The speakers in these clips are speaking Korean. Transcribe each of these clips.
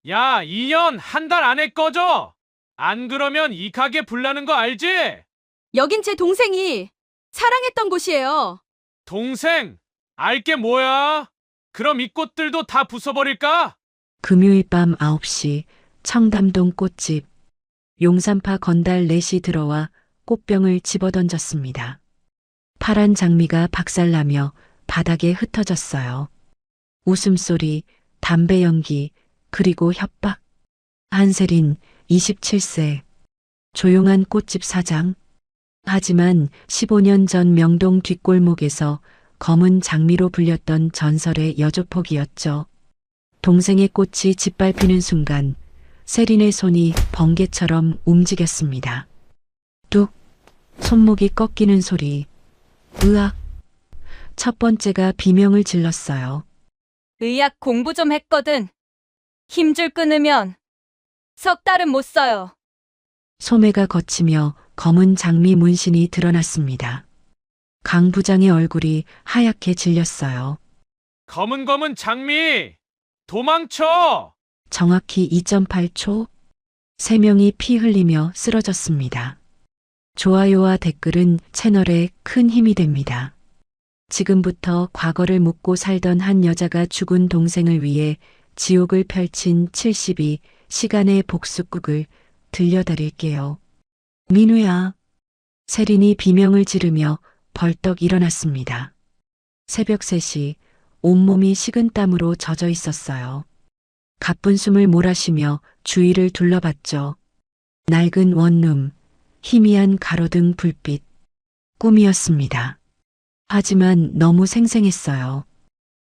야, 2년 한 달 안에 꺼져! 안 그러면 이 가게 불나는 거 알지? 여긴 제 동생이 사랑했던 곳이에요. 동생, 알게 뭐야? 그럼 이 꽃들도 다 부숴버릴까? 금요일 밤 9시 청담동 꽃집. 용산파 건달 넷이 들어와 꽃병을 집어던졌습니다. 파란 장미가 박살나며 바닥에 흩어졌어요. 웃음소리, 담배 연기, 그리고 협박. 한세린, 27세. 조용한 꽃집 사장. 하지만 15년 전 명동 뒷골목에서 검은 장미로 불렸던 전설의 여조폭이었죠. 동생의 꽃이 짓밟히는 순간 세린의 손이 번개처럼 움직였습니다. 뚝, 손목이 꺾이는 소리. 으악. 첫 번째가 비명을 질렀어요. 의학 공부 좀 했거든. 힘줄 끊으면 석 달은 못 써요. 소매가 걷히며 검은 장미 문신이 드러났습니다. 강 부장의 얼굴이 하얗게 질렸어요. 검은 장미! 도망쳐! 정확히 2.8초, 세 명이 피 흘리며 쓰러졌습니다. 좋아요와 댓글은 채널에 큰 힘이 됩니다. 지금부터 과거를 묻고 살던 한 여자가 죽은 동생을 위해 지옥을 펼친 72 시간의 복수극을 들려드릴게요. 민우야. 세린이 비명을 지르며 벌떡 일어났습니다. 새벽 3시 온몸이 식은땀으로 젖어 있었어요. 가쁜 숨을 몰아쉬며 주위를 둘러봤죠. 낡은 원룸, 희미한 가로등 불빛, 꿈이었습니다. 하지만 너무 생생했어요.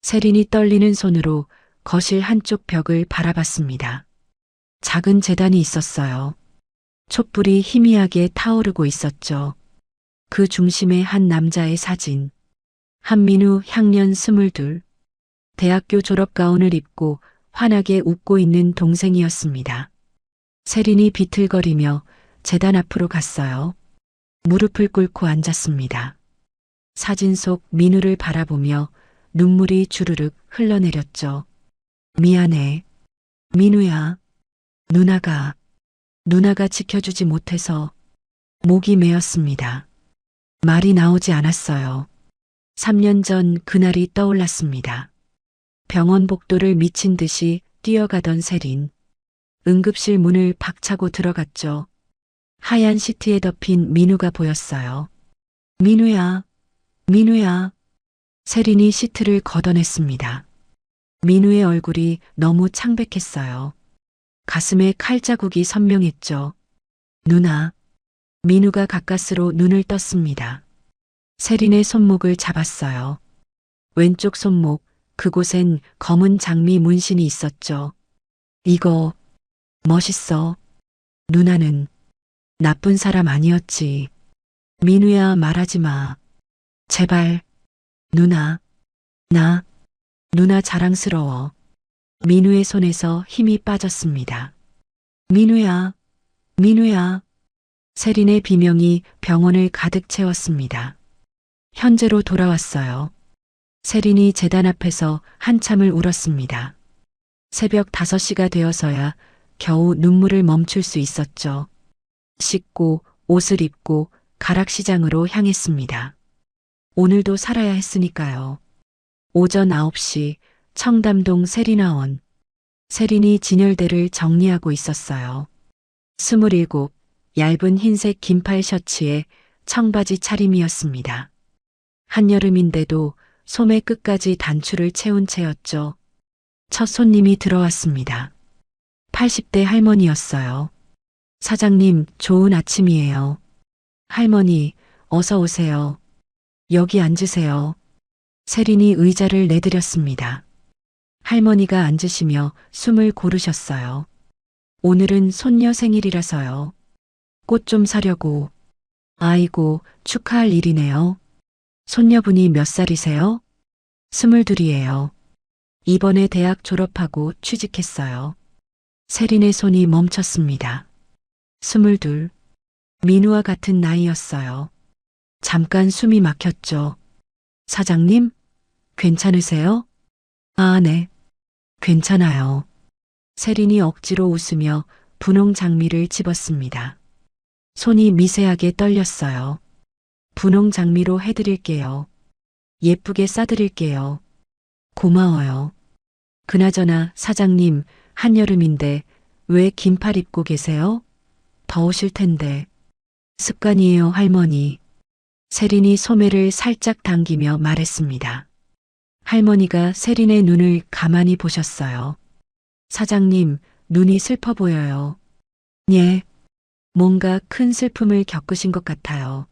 세린이 떨리는 손으로 거실 한쪽 벽을 바라봤습니다. 작은 재단이 있었어요. 촛불이 희미하게 타오르고 있었죠. 그 중심에 한 남자의 사진. 한민우 향년 22. 대학교 졸업 가운을 입고 환하게 웃고 있는 동생이었습니다. 세린이 비틀거리며 재단 앞으로 갔어요. 무릎을 꿇고 앉았습니다. 사진 속 민우를 바라보며 눈물이 주르륵 흘러내렸죠. 미안해. 민우야. 누나가 지켜주지 못해서 목이 메었습니다. 말이 나오지 않았어요. 3년 전 그날이 떠올랐습니다. 병원 복도를 미친 듯이 뛰어가던 세린. 응급실 문을 박차고 들어갔죠. 하얀 시트에 덮인 민우가 보였어요. 민우야. 세린이 시트를 걷어냈습니다. 민우의 얼굴이 너무 창백했어요. 가슴에 칼자국이 선명했죠. 누나. 민우가 가까스로 눈을 떴습니다. 세린의 손목을 잡았어요. 왼쪽 손목, 그곳엔 검은 장미 문신이 있었죠. 이거 멋있어. 누나는 나쁜 사람 아니었지. 민우야, 말하지 마. 제발. 누나 자랑스러워. 민우의 손에서 힘이 빠졌습니다. 민우야. 세린의 비명이 병원을 가득 채웠습니다. 현재로 돌아왔어요. 세린이 재단 앞에서 한참을 울었습니다. 새벽 5시가 되어서야 겨우 눈물을 멈출 수 있었죠. 씻고 옷을 입고 가락시장으로 향했습니다. 오늘도 살아야 했으니까요. 오전 9시 청담동 세린아원. 세린이 진열대를 정리하고 있었어요. 27, 얇은 흰색 긴팔 셔츠에 청바지 차림이었습니다. 한여름인데도 소매 끝까지 단추를 채운 채였죠. 첫 손님이 들어왔습니다. 80대 할머니였어요. 사장님, 좋은 아침이에요. 할머니, 어서 오세요. 여기 앉으세요. 세린이 의자를 내드렸습니다. 할머니가 앉으시며 숨을 고르셨어요. 오늘은 손녀 생일이라서요. 꽃 좀 사려고. 아이고, 축하할 일이네요. 손녀분이 몇 살이세요? 22이에요. 이번에 대학 졸업하고 취직했어요. 세린의 손이 멈췄습니다. 22. 민우와 같은 나이였어요. 잠깐 숨이 막혔죠. 사장님, 괜찮으세요? 아, 네. 괜찮아요. 세린이 억지로 웃으며 분홍 장미를 집었습니다. 손이 미세하게 떨렸어요. 분홍 장미로 해드릴게요. 예쁘게 싸드릴게요. 고마워요. 그나저나 사장님, 한여름인데 왜 긴팔 입고 계세요? 더우실 텐데. 습관이에요, 할머니. 세린이 소매를 살짝 당기며 말했습니다. 할머니가 세린의 눈을 가만히 보셨어요. 사장님, 눈이 슬퍼 보여요. 예. 뭔가 큰 슬픔을 겪으신 것 같아요.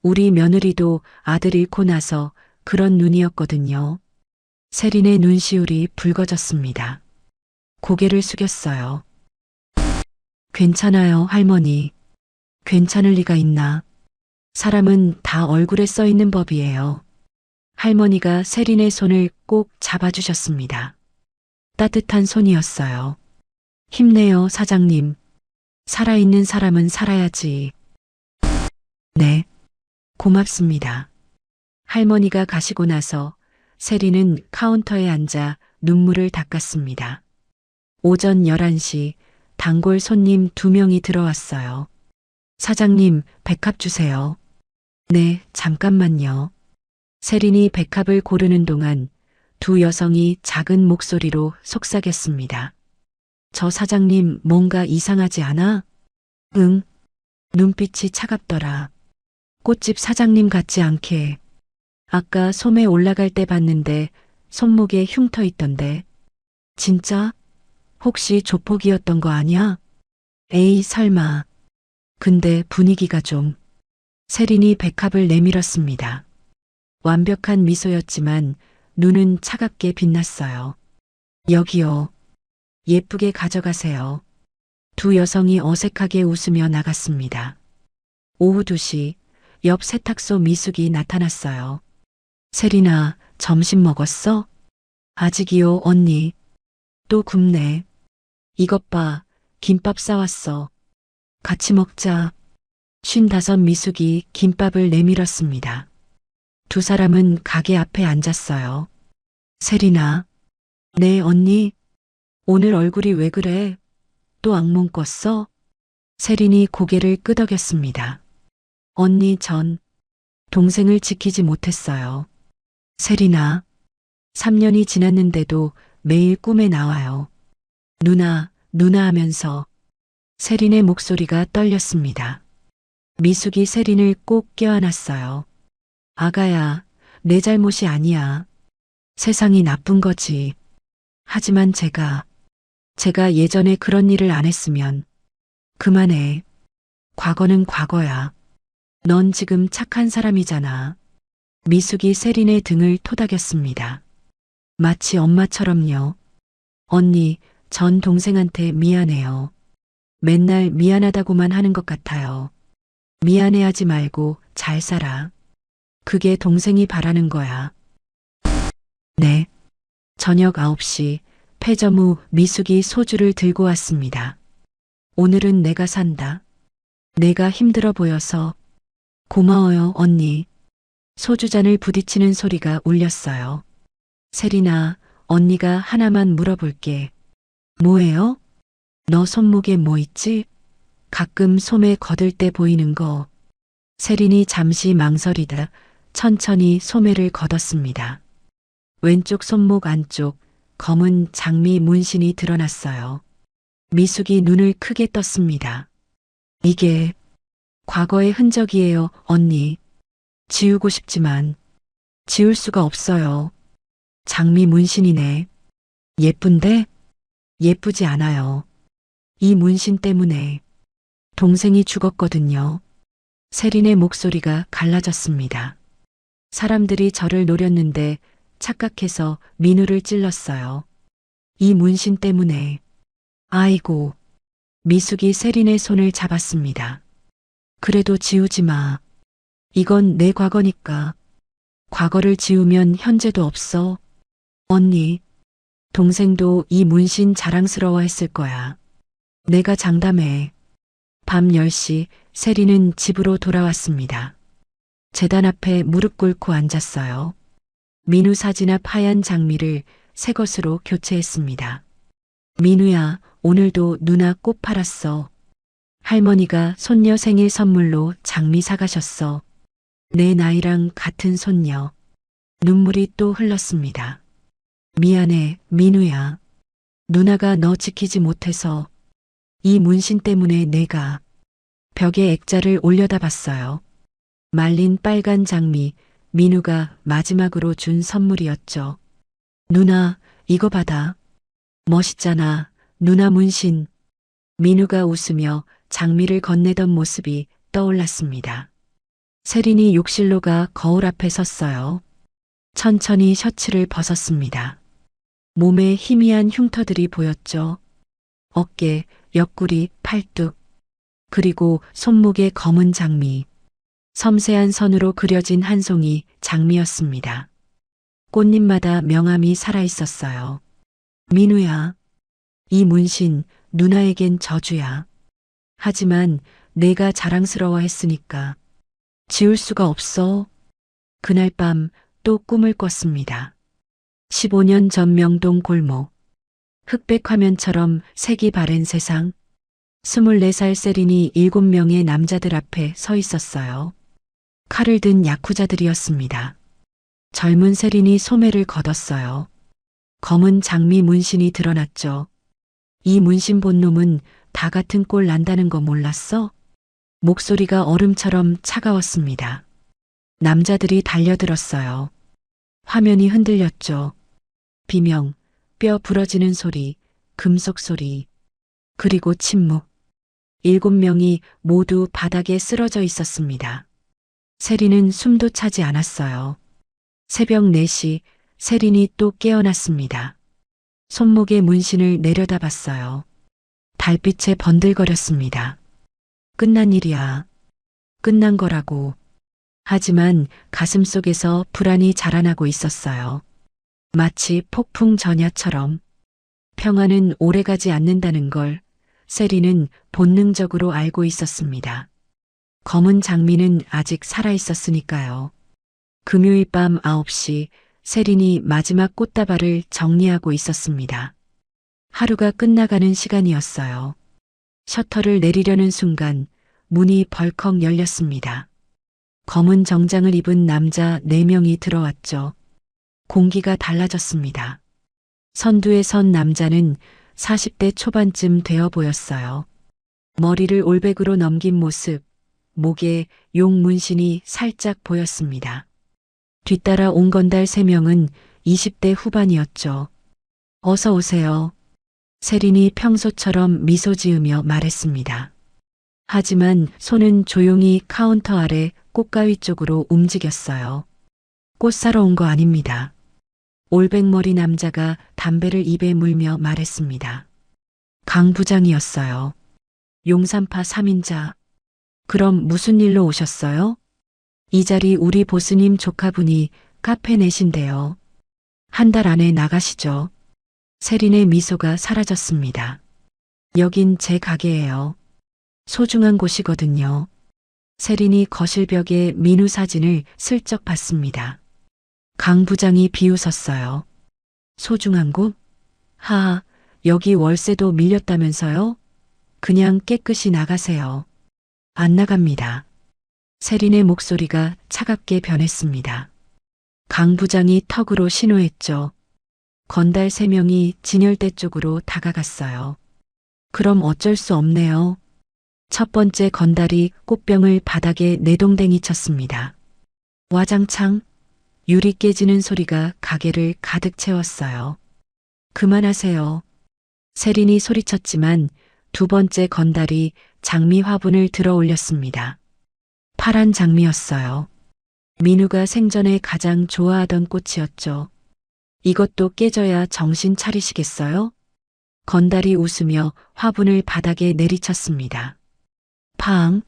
우리 며느리도 아들 잃고 나서 그런 눈이었거든요. 세린의 눈시울이 붉어졌습니다. 고개를 숙였어요. 괜찮아요, 할머니. 괜찮을 리가 있나. 사람은 다 얼굴에 써 있는 법이에요. 할머니가 세린의 손을 꼭 잡아주셨습니다. 따뜻한 손이었어요. 힘내요, 사장님. 살아있는 사람은 살아야지. 네. 고맙습니다. 할머니가 가시고 나서 세린은 카운터에 앉아 눈물을 닦았습니다. 오전 11시 단골 손님 2명이 들어왔어요. 사장님, 백합 주세요. 네, 잠깐만요. 세린이 백합을 고르는 동안 두 여성이 작은 목소리로 속삭였습니다. 저 사장님 뭔가 이상하지 않아? 응. 눈빛이 차갑더라. 꽃집 사장님 같지 않게. 아까 소매 올라갈 때 봤는데 손목에 흉터 있던데. 진짜? 혹시 조폭이었던 거 아니야? 에이, 설마. 근데 분위기가 좀. 세린이 백합을 내밀었습니다. 완벽한 미소였지만 눈은 차갑게 빛났어요. 여기요. 예쁘게 가져가세요. 두 여성이 어색하게 웃으며 나갔습니다. 오후 2시 옆 세탁소 미숙이 나타났어요. 세린아, 점심 먹었어? 아직이요, 언니. 또 굽네. 이것 봐, 김밥 싸왔어. 같이 먹자. 55 미숙이 김밥을 내밀었습니다. 두 사람은 가게 앞에 앉았어요. 세린아. 네, 언니. 오늘 얼굴이 왜 그래? 또 악몽 꿨어? 세린이 고개를 끄덕였습니다. 언니, 전 동생을 지키지 못했어요. 세린아. 3년이 지났는데도 매일 꿈에 나와요. 누나, 누나 하면서. 세린의 목소리가 떨렸습니다. 미숙이 세린을 꼭 껴안았어요. 아가야, 내 잘못이 아니야. 세상이 나쁜 거지. 하지만 제가 예전에 그런 일을 안 했으면. 그만해. 과거는 과거야. 넌 지금 착한 사람이잖아. 미숙이 세린의 등을 토닥였습니다. 마치 엄마처럼요. 언니, 전 동생한테 미안해요. 맨날 미안하다고만 하는 것 같아요. 미안해하지 말고 잘 살아. 그게 동생이 바라는 거야. 네. 저녁 9시 폐점 후 미숙이 소주를 들고 왔습니다. 오늘은 내가 산다. 내가 힘들어 보여서. 고마워요, 언니. 소주잔을 부딪히는 소리가 울렸어요. 세린아, 언니가 하나만 물어볼게. 뭐예요? 너 손목에 뭐 있지? 가끔 소매 거들 때 보이는 거. 세린이 잠시 망설이다 천천히 소매를 걷었습니다. 왼쪽 손목 안쪽 검은 장미 문신이 드러났어요. 미숙이 눈을 크게 떴습니다. 이게 과거의 흔적이에요, 언니. 지우고 싶지만 지울 수가 없어요. 장미 문신이네. 예쁜데? 예쁘지 않아요. 이 문신 때문에 동생이 죽었거든요. 세린의 목소리가 갈라졌습니다. 사람들이 저를 노렸는데 착각해서 민우를 찔렀어요. 이 문신 때문에. 아이고. 미숙이 세린의 손을 잡았습니다. 그래도 지우지 마. 이건 내 과거니까. 과거를 지우면 현재도 없어. 언니, 동생도 이 문신 자랑스러워했을 거야. 내가 장담해. 밤 10시 세린은 집으로 돌아왔습니다. 제단 앞에 무릎 꿇고 앉았어요. 민우 사진 앞 하얀 장미를 새 것으로 교체했습니다. 민우야, 오늘도 누나 꽃 팔았어. 할머니가 손녀 생일 선물로 장미 사가셨어. 내 나이랑 같은 손녀. 눈물이 또 흘렀습니다. 미안해, 민우야. 누나가 너 지키지 못해서 이 문신 때문에 내가 벽에 액자를 올려다 봤어요. 말린 빨간 장미, 민우가 마지막으로 준 선물이었죠. 누나, 이거 받아. 멋있잖아. 누나 문신. 민우가 웃으며 장미를 건네던 모습이 떠올랐습니다. 세린이 욕실로 가 거울 앞에 섰어요. 천천히 셔츠를 벗었습니다. 몸에 희미한 흉터들이 보였죠. 어깨, 옆구리, 팔뚝, 그리고 손목에 검은 장미. 섬세한 선으로 그려진 한 송이 장미였습니다. 꽃잎마다 명암이 살아있었어요. 민우야, 이 문신 누나에겐 저주야. 하지만 내가 자랑스러워했으니까 지울 수가 없어. 그날 밤 또 꿈을 꿨습니다. 15년 전 명동 골목. 흑백 화면처럼 색이 바랜 세상. 24살 세린이 7명의 남자들 앞에 서 있었어요. 칼을 든 야쿠자들이었습니다. 젊은 세린이 소매를 걷었어요. 검은 장미 문신이 드러났죠. 이 문신 본 놈은 다 같은 꼴 난다는 거 몰랐어? 목소리가 얼음처럼 차가웠습니다. 남자들이 달려들었어요. 화면이 흔들렸죠. 비명, 뼈 부러지는 소리, 금속 소리, 그리고 침묵. 7명이 모두 바닥에 쓰러져 있었습니다. 세린은 숨도 차지 않았어요. 새벽 4시 세린이 또 깨어났습니다. 손목에 문신을 내려다봤어요. 달빛에 번들거렸습니다. 끝난 일이야. 끝난 거라고. 하지만 가슴속에서 불안이 자라나고 있었어요. 마치 폭풍 전야처럼. 평화는 오래가지 않는다는 걸 세린은 본능적으로 알고 있었습니다. 검은 장미는 아직 살아있었으니까요. 금요일 밤 9시 세린이 마지막 꽃다발을 정리하고 있었습니다. 하루가 끝나가는 시간이었어요. 셔터를 내리려는 순간 문이 벌컥 열렸습니다. 검은 정장을 입은 남자 4명이 들어왔죠. 공기가 달라졌습니다. 선두에 선 남자는 40대 초반쯤 되어 보였어요. 머리를 올백으로 넘긴 모습, 목에 용 문신이 살짝 보였습니다. 뒤따라 온 건달 3명은 20대 후반이었죠. 어서 오세요. 세린이 평소처럼 미소 지으며 말했습니다. 하지만 손은 조용히 카운터 아래 꽃가위 쪽으로 움직였어요. 꽃 사러 온 거 아닙니다. 올백머리 남자가 담배를 입에 물며 말했습니다. 강 부장이었어요. 용산파 3인자. 그럼 무슨 일로 오셨어요? 이 자리 우리 보스님 조카분이 카페 내신대요. 한 달 안에 나가시죠. 세린의 미소가 사라졌습니다. 여긴 제 가게예요. 소중한 곳이거든요. 세린이 거실벽에 민우 사진을 슬쩍 봤습니다. 강 부장이 비웃었어요. 소중한 곳? 하하, 여기 월세도 밀렸다면서요? 그냥 깨끗이 나가세요. 안 나갑니다. 세린의 목소리가 차갑게 변했습니다. 강 부장이 턱으로 신호했죠. 건달 3명이 진열대 쪽으로 다가갔어요. 그럼 어쩔 수 없네요. 첫 번째 건달이 꽃병을 바닥에 내동댕이 쳤습니다. 와장창, 유리 깨지는 소리가 가게를 가득 채웠어요. 그만하세요. 세린이 소리쳤지만 두 번째 건달이 장미 화분을 들어 올렸습니다. 파란 장미였어요. 민우가 생전에 가장 좋아하던 꽃이었죠. 이것도 깨져야 정신 차리시겠어요? 건달이 웃으며 화분을 바닥에 내리쳤습니다. 팡!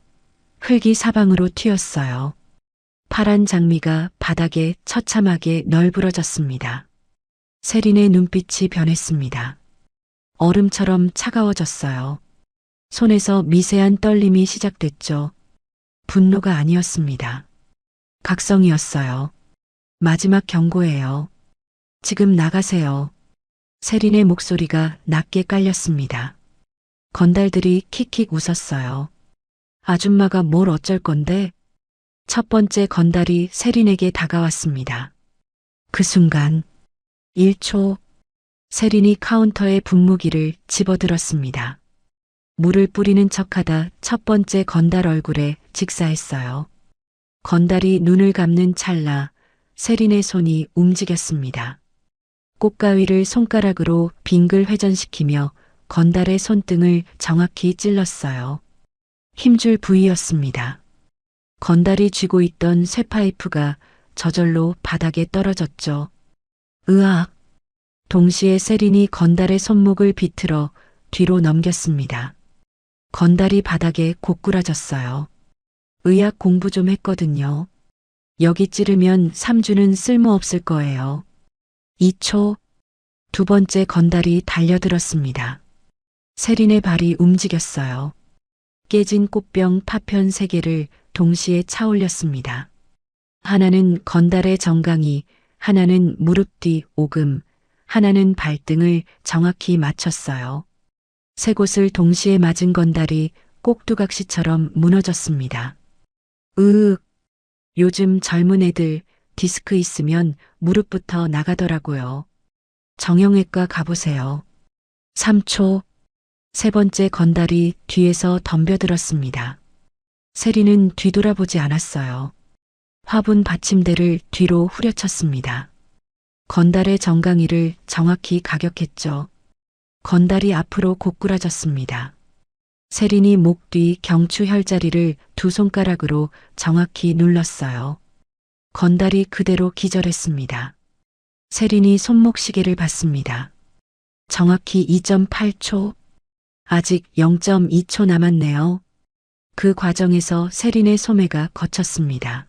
흙이 사방으로 튀었어요. 파란 장미가 바닥에 처참하게 널브러졌습니다. 세린의 눈빛이 변했습니다. 얼음처럼 차가워졌어요. 손에서 미세한 떨림이 시작됐죠. 분노가 아니었습니다. 각성이었어요. 마지막 경고예요. 지금 나가세요. 세린의 목소리가 낮게 깔렸습니다. 건달들이 킥킥 웃었어요. 아줌마가 뭘 어쩔 건데? 첫 번째 건달이 세린에게 다가왔습니다. 그 순간 1초 세린이 카운터에 분무기를 집어들었습니다. 물을 뿌리는 척하다 첫 번째 건달 얼굴에 직사했어요. 건달이 눈을 감는 찰나 세린의 손이 움직였습니다. 꽃가위를 손가락으로 빙글 회전시키며 건달의 손등을 정확히 찔렀어요. 힘줄 부위였습니다. 건달이 쥐고 있던 쇠파이프가 저절로 바닥에 떨어졌죠. 으악! 동시에 세린이 건달의 손목을 비틀어 뒤로 넘겼습니다. 건달이 바닥에 고꾸라졌어요. 의학 공부 좀 했거든요. 여기 찌르면 3주는 쓸모없을 거예요. 2초, 두 번째 건달이 달려들었습니다. 세린의 발이 움직였어요. 깨진 꽃병 파편 3개를 동시에 차올렸습니다. 하나는 건달의 정강이, 하나는 무릎 뒤 오금, 하나는 발등을 정확히 맞췄어요. 3곳을 동시에 맞은 건달이 꼭두각시처럼 무너졌습니다. 으윽, 요즘 젊은 애들 디스크 있으면 무릎부터 나가더라고요. 정형외과 가보세요. 3초, 세 번째 건달이 뒤에서 덤벼들었습니다. 세린은 뒤돌아보지 않았어요. 화분 받침대를 뒤로 후려쳤습니다. 건달의 정강이를 정확히 가격했죠. 건달이 앞으로 고꾸라졌습니다. 세린이 목 뒤 경추 혈자리를 2손가락으로 정확히 눌렀어요. 건달이 그대로 기절했습니다. 세린이 손목 시계를 봤습니다. 정확히 2.8초, 아직 0.2초 남았네요. 그 과정에서 세린의 소매가 거쳤습니다.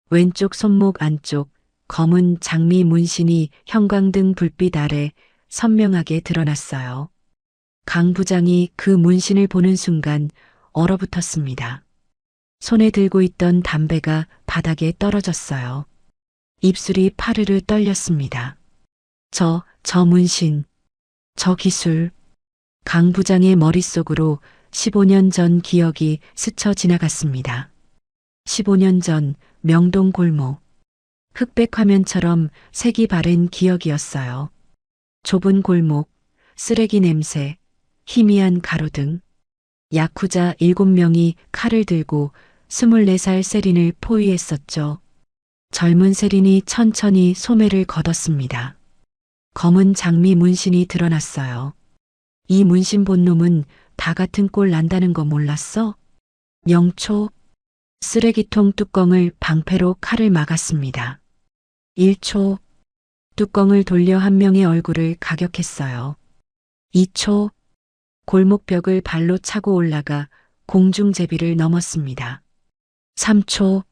왼쪽 손목 안쪽 검은 장미 문신이 형광등 불빛 아래 선명하게 드러났어요. 강 부장이 그 문신을 보는 순간 얼어붙었습니다. 손에 들고 있던 담배가 바닥에 떨어졌어요. 입술이 파르르 떨렸습니다. 저 문신, 저 기술. 강 부장의 머릿속으로 15년 전 기억이 스쳐 지나갔습니다. 15년 전 명동 골목. 흑백 화면처럼 색이 바른 기억이었어요. 좁은 골목, 쓰레기 냄새, 희미한 가로등. 야쿠자 7명이 칼을 들고 24살 세린을 포위했었죠. 젊은 세린이 천천히 소매를 걷었습니다. 검은 장미 문신이 드러났어요. 이 문신 본 놈은 다 같은 꼴 난다는 거 몰랐어? 0초, 쓰레기통 뚜껑을 방패로 칼을 막았습니다. 1초, 뚜껑을 돌려 한 명의 얼굴을 가격했어요. 2초, 골목벽을 발로 차고 올라가 공중제비를 넘었습니다. 3초,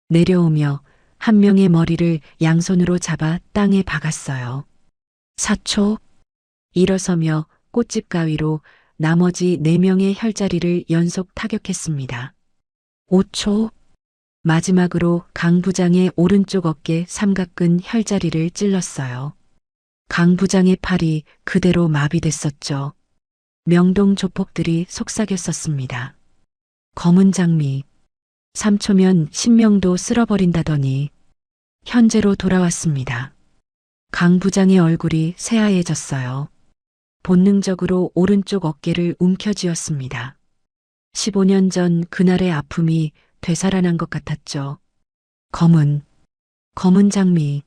내려오며 한 명의 머리를 양손으로 잡아 땅에 박았어요. 4초, 일어서며 꽃집 가위로 나머지 4명의 혈자리를 연속 타격했습니다. 5초, 마지막으로 강 부장의 오른쪽 어깨 삼각근 혈자리를 찔렀어요. 강 부장의 팔이 그대로 마비됐었죠. 명동 조폭들이 속삭였었습니다. 검은 장미, 3초면 신명도 쓸어버린다더니 현재로 돌아왔습니다. 강 부장의 얼굴이 새하얘졌어요. 본능적으로 오른쪽 어깨를 움켜쥐었습니다. 15년 전 그날의 아픔이 되살아난 것 같았죠. 검은 장미.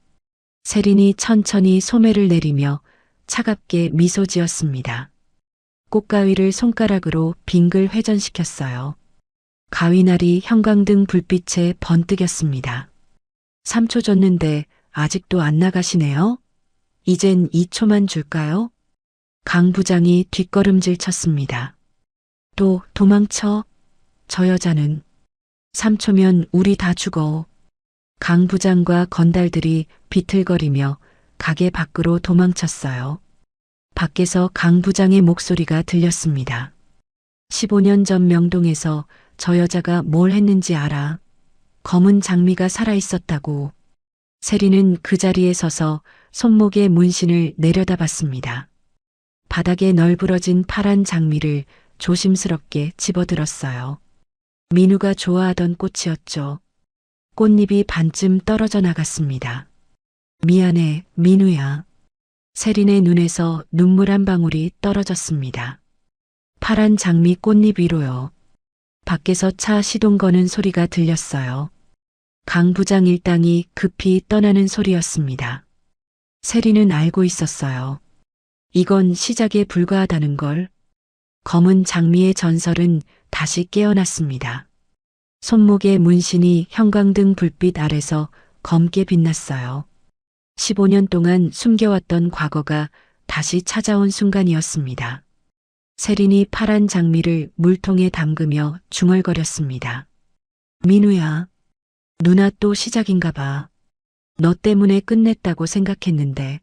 세린이 천천히 소매를 내리며 차갑게 미소 지었습니다. 꽃가위를 손가락으로 빙글 회전시켰어요. 가위날이 형광등 불빛에 번뜩였습니다. 3초 줬는데 아직도 안 나가시네요? 이젠 2초만 줄까요? 강 부장이 뒷걸음질 쳤습니다. 또 도망쳐? 저 여자는 3초면 우리 다 죽어. 강 부장과 건달들이 비틀거리며 가게 밖으로 도망쳤어요. 밖에서 강 부장의 목소리가 들렸습니다. 15년 전 명동에서 저 여자가 뭘 했는지 알아? 검은 장미가 살아있었다고. 세린은 그 자리에 서서 손목에 문신을 내려다봤습니다. 바닥에 널브러진 파란 장미를 조심스럽게 집어들었어요. 민우가 좋아하던 꽃이었죠. 꽃잎이 반쯤 떨어져 나갔습니다. 미안해, 민우야. 세린의 눈에서 눈물 한 방울이 떨어졌습니다. 파란 장미 꽃잎 위로요. 밖에서 차 시동 거는 소리가 들렸어요. 강 부장 일당이 급히 떠나는 소리였습니다. 세린은 알고 있었어요. 이건 시작에 불과하다는 걸. 검은 장미의 전설은 다시 깨어났습니다. 손목의 문신이 형광등 불빛 아래서 검게 빛났어요. 15년 동안 숨겨왔던 과거가 다시 찾아온 순간이었습니다. 세린이 파란 장미를 물통에 담그며 중얼거렸습니다. 민우야, 누나 또 시작인가 봐. 너 때문에 끝냈다고 생각했는데.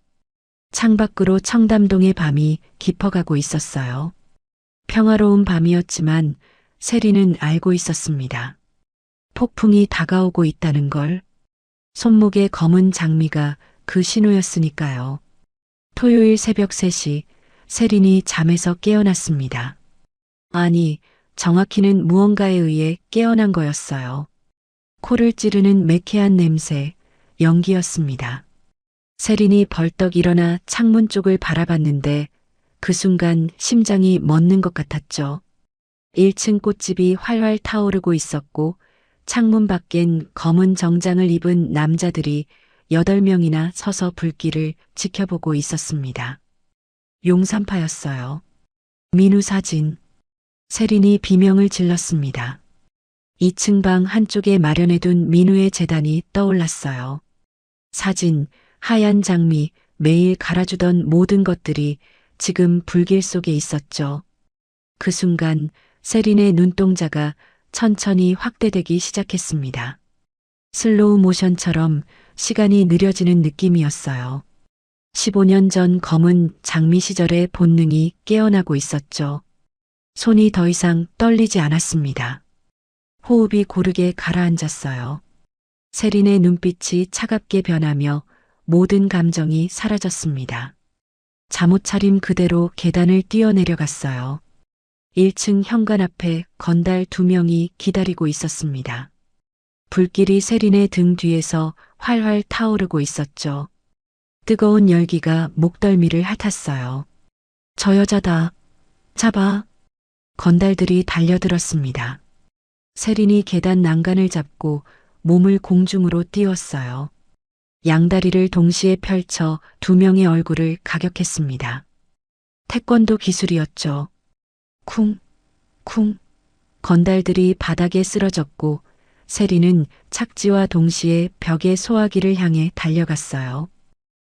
창밖으로 청담동의 밤이 깊어가고 있었어요. 평화로운 밤이었지만 세린은 알고 있었습니다. 폭풍이 다가오고 있다는 걸. 손목의 검은 장미가 그 신호였으니까요. 토요일 새벽 3시 세린이 잠에서 깨어났습니다. 아니, 정확히는 무언가에 의해 깨어난 거였어요. 코를 찌르는 매캐한 냄새, 연기였습니다. 세린이 벌떡 일어나 창문 쪽을 바라봤는데 그 순간 심장이 멎는 것 같았죠. 1층 꽃집이 활활 타오르고 있었고 창문 밖엔 검은 정장을 입은 남자들이 8명이나 서서 불길을 지켜보고 있었습니다. 용산파였어요. 민우 사진. 세린이 비명을 질렀습니다. 2층 방 한쪽에 마련해둔 민우의 재단이 떠올랐어요. 사진, 하얀 장미, 매일 갈아주던 모든 것들이 지금 불길 속에 있었죠. 그 순간 세린의 눈동자가 천천히 확대되기 시작했습니다. 슬로우 모션처럼 시간이 느려지는 느낌이었어요. 15년 전 검은 장미 시절의 본능이 깨어나고 있었죠. 손이 더 이상 떨리지 않았습니다. 호흡이 고르게 가라앉았어요. 세린의 눈빛이 차갑게 변하며 모든 감정이 사라졌습니다. 잠옷 차림 그대로 계단을 뛰어내려갔어요. 1층 현관 앞에 건달 2명이 기다리고 있었습니다. 불길이 세린의 등 뒤에서 활활 타오르고 있었죠. 뜨거운 열기가 목덜미를 핥았어요. 저 여자다. 잡아. 건달들이 달려들었습니다. 세린이 계단 난간을 잡고 몸을 공중으로 띄웠어요. 양다리를 동시에 펼쳐 2명의 얼굴을 가격했습니다. 태권도 기술이었죠. 쿵, 쿵. 건달들이 바닥에 쓰러졌고 세린은 착지와 동시에 벽의 소화기를 향해 달려갔어요.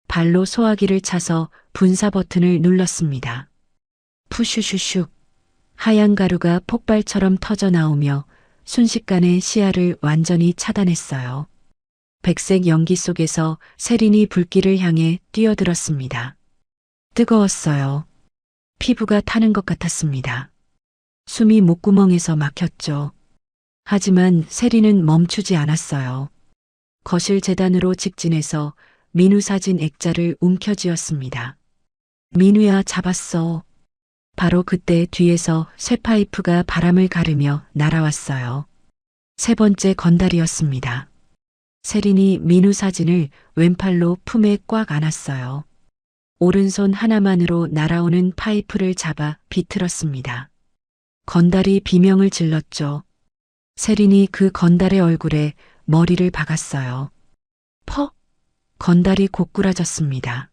발로 소화기를 차서 분사 버튼을 눌렀습니다. 푸슈슈슉. 하얀 가루가 폭발처럼 터져 나오며 순식간에 시야를 완전히 차단했어요. 백색 연기 속에서 세린이 불길을 향해 뛰어들었습니다. 뜨거웠어요. 피부가 타는 것 같았습니다. 숨이 목구멍에서 막혔죠. 하지만 세린은 멈추지 않았어요. 거실 재단으로 직진해서 민우 사진 액자를 움켜쥐었습니다. 민우야, 잡았어. 바로 그때 뒤에서 쇠파이프가 바람을 가르며 날아왔어요. 3번째 건달이었습니다. 세린이 민우 사진을 왼팔로 품에 꽉 안았어요. 오른손 하나만으로 날아오는 파이프를 잡아 비틀었습니다. 건달이 비명을 질렀죠. 세린이 그 건달의 얼굴에 머리를 박았어요. 퍽! 건달이 고꾸라졌습니다.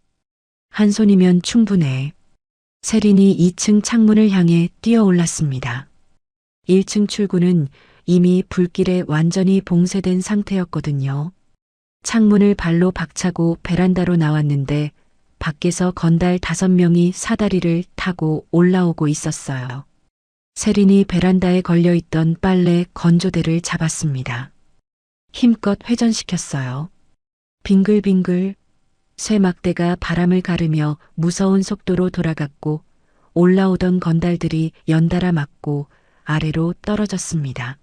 한 손이면 충분해. 세린이 2층 창문을 향해 뛰어올랐습니다. 1층 출구는 이미 불길에 완전히 봉쇄된 상태였거든요. 창문을 발로 박차고 베란다로 나왔는데 밖에서 건달 5명이 사다리를 타고 올라오고 있었어요. 세린이 베란다에 걸려있던 빨래 건조대를 잡았습니다. 힘껏 회전시켰어요. 빙글빙글 쇠막대가 바람을 가르며 무서운 속도로 돌아갔고 올라오던 건달들이 연달아 맞고 아래로 떨어졌습니다.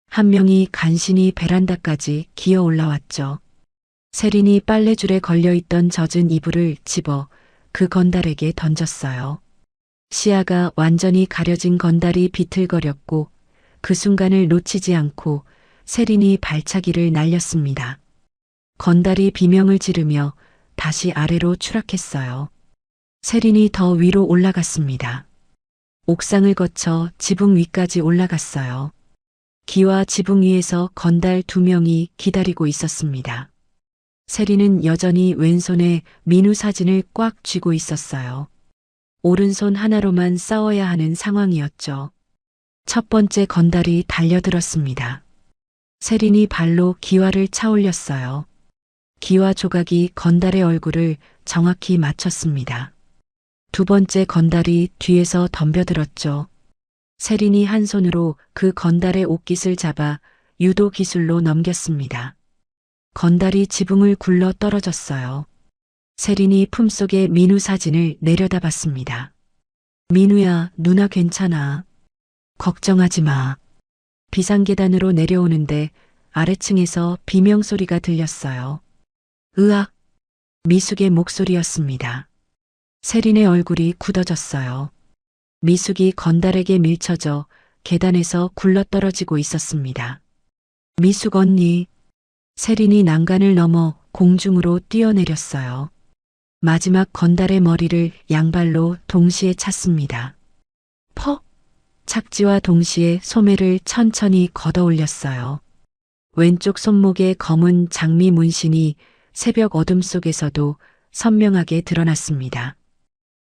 한 명이 간신히 베란다까지 기어 올라왔죠. 세린이 빨래줄에 걸려있던 젖은 이불을 집어 그 건달에게 던졌어요. 시야가 완전히 가려진 건달이 비틀거렸고 그 순간을 놓치지 않고 세린이 발차기를 날렸습니다. 건달이 비명을 지르며 다시 아래로 추락했어요. 세린이 더 위로 올라갔습니다. 옥상을 거쳐 지붕 위까지 올라갔어요. 기와 지붕 위에서 건달 2명이 기다리고 있었습니다. 세린은 여전히 왼손에 민우 사진을 꽉 쥐고 있었어요. 오른손 하나로만 싸워야 하는 상황이었죠. 첫 번째 건달이 달려들었습니다. 세린이 발로 기와를 차올렸어요. 기와 조각이 건달의 얼굴을 정확히 맞췄습니다. 두 번째 건달이 뒤에서 덤벼들었죠. 세린이 한 손으로 그 건달의 옷깃을 잡아 유도 기술로 넘겼습니다. 건달이 지붕을 굴러 떨어졌어요. 세린이 품속에 민우 사진을 내려다봤습니다. 민우야, 누나 괜찮아. 걱정하지 마. 비상계단으로 내려오는데 아래층에서 비명소리가 들렸어요. 으악! 미숙의 목소리였습니다. 세린의 얼굴이 굳어졌어요. 미숙이 건달에게 밀쳐져 계단에서 굴러떨어지고 있었습니다. 미숙 언니. 세린이 난간을 넘어 공중으로 뛰어내렸어요. 마지막 건달의 머리를 양발로 동시에 찼습니다. 퍽! 착지와 동시에 소매를 천천히 걷어 올렸어요. 왼쪽 손목에 검은 장미 문신이 새벽 어둠 속에서도 선명하게 드러났습니다.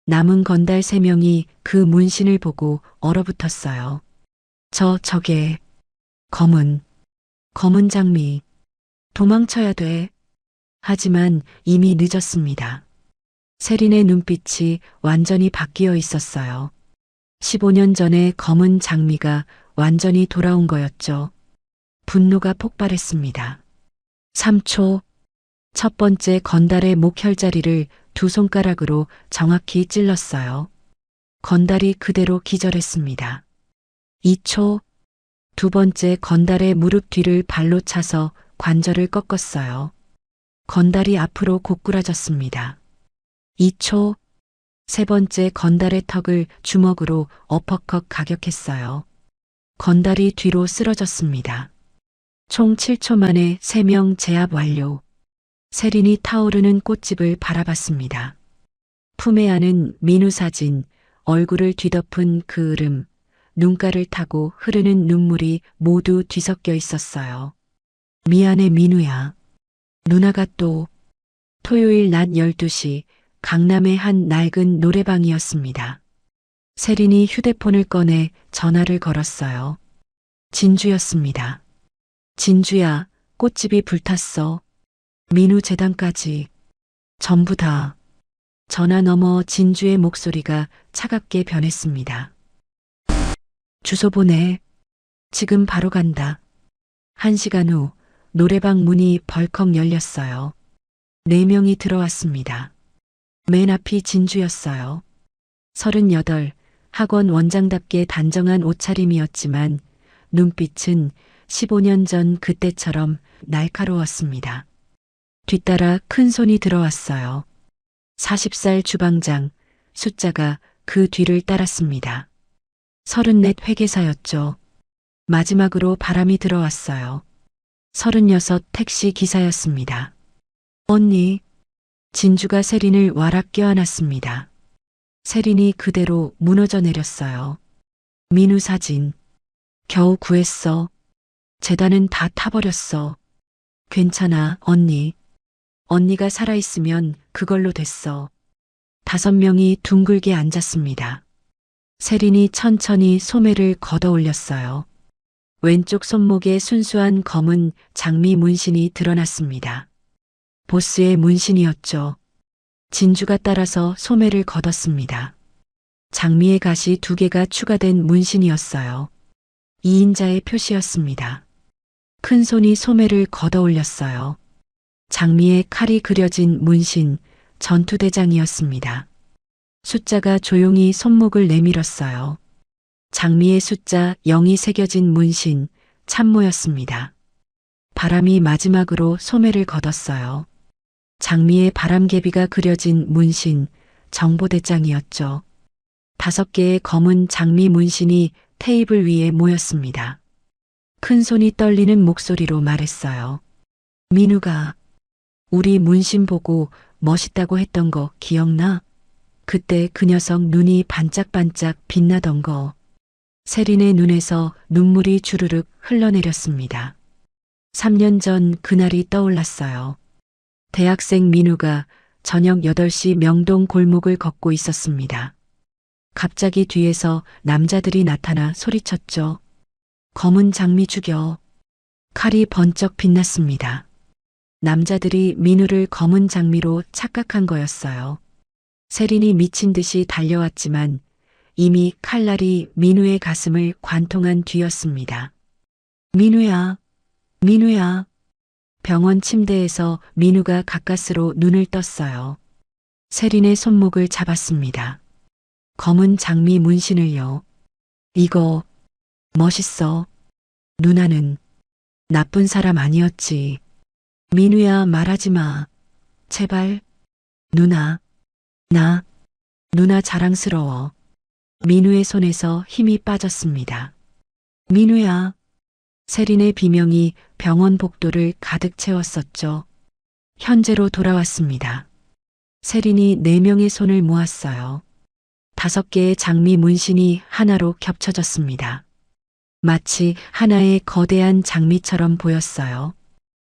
남은 건달 3명이 그 문신을 보고 얼어붙었어요. 저게 검은 장미. 도망쳐야 돼. 하지만 이미 늦었습니다. 세린의 눈빛이 완전히 바뀌어 있었어요. 15년 전에 검은 장미가 완전히 돌아온 거였죠. 분노가 폭발했습니다. 3초. 첫 번째 건달의 목 혈자리를 2손가락으로 정확히 찔렀어요. 건달이 그대로 기절했습니다. 2초. 두 번째 건달의 무릎 뒤를 발로 차서 관절을 꺾었어요. 건달이 앞으로 고꾸라졌습니다. 2초. 세 번째 건달의 턱을 주먹으로 어퍼컷 가격했어요. 건달이 뒤로 쓰러졌습니다. 총 7초 만에 3명 제압 완료. 세린이 타오르는 꽃집을 바라봤습니다. 품에 안은 민우 사진, 얼굴을 뒤덮은 그 으름, 눈가를 타고 흐르는 눈물이 모두 뒤섞여 있었어요. 미안해 민우야. 누나가 또. 토요일 낮 12시 강남의 한 낡은 노래방이었습니다. 세린이 휴대폰을 꺼내 전화를 걸었어요. 진주였습니다. 진주야, 꽃집이 불탔어. 민우 재단까지. 전부 다. 전화 너머 진주의 목소리가 차갑게 변했습니다. 주소 보내. 지금 바로 간다. 1시간 후 노래방 문이 벌컥 열렸어요. 4명이 들어왔습니다. 맨 앞이 진주였어요. 38, 학원 원장답게 단정한 옷차림이었지만 눈빛은 15년 전 그때처럼 날카로웠습니다. 뒤따라 큰 손이 들어왔어요. 40살 주방장, 숫자가 그 뒤를 따랐습니다. 34 회계사였죠. 마지막으로 바람이 들어왔어요. 36 택시 기사였습니다. 언니. 진주가 세린을 와락 껴안았습니다. 세린이 그대로 무너져 내렸어요. 민우 사진. 겨우 구했어. 재단은 다 타버렸어. 괜찮아, 언니. 언니가 살아있으면 그걸로 됐어. 5명이 둥글게 앉았습니다. 세린이 천천히 소매를 걷어 올렸어요. 왼쪽 손목에 순수한 검은 장미 문신이 드러났습니다. 보스의 문신이었죠. 진주가 따라서 소매를 걷었습니다. 장미의 가시 2개가 추가된 문신이었어요. 2인자의 표시였습니다. 큰 손이 소매를 걷어 올렸어요. 장미의 칼이 그려진 문신, 전투대장이었습니다. 숫자가 조용히 손목을 내밀었어요. 장미의 숫자 0이 새겨진 문신, 참모였습니다. 바람이 마지막으로 소매를 걷었어요. 장미의 바람개비가 그려진 문신, 정보대장이었죠. 5개의 검은 장미 문신이 테이블 위에 모였습니다. 큰 손이 떨리는 목소리로 말했어요. 민우가 우리 문신 보고 멋있다고 했던 거 기억나? 그때 그 녀석 눈이 반짝반짝 빛나던 거. 세린의 눈에서 눈물이 주르륵 흘러내렸습니다. 3년 전 그날이 떠올랐어요. 대학생 민우가 저녁 8시 명동 골목을 걷고 있었습니다. 갑자기 뒤에서 남자들이 나타나 소리쳤죠. 검은 장미 죽여. 칼이 번쩍 빛났습니다. 남자들이 민우를 검은 장미로 착각한 거였어요. 세린이 미친 듯이 달려왔지만 이미 칼날이 민우의 가슴을 관통한 뒤였습니다. 민우야, 민우야. 병원 침대에서 민우가 가까스로 눈을 떴어요. 세린의 손목을 잡았습니다. 검은 장미 문신을요. 이거 멋있어. 누나는 나쁜 사람 아니었지. 민우야, 말하지 마. 제발. 누나. 누나 자랑스러워. 민우의 손에서 힘이 빠졌습니다. 민우야. 세린의 비명이 병원 복도를 가득 채웠었죠. 현재로 돌아왔습니다. 세린이 4명의 손을 모았어요. 5개의 장미 문신이 하나로 겹쳐졌습니다. 마치 하나의 거대한 장미처럼 보였어요.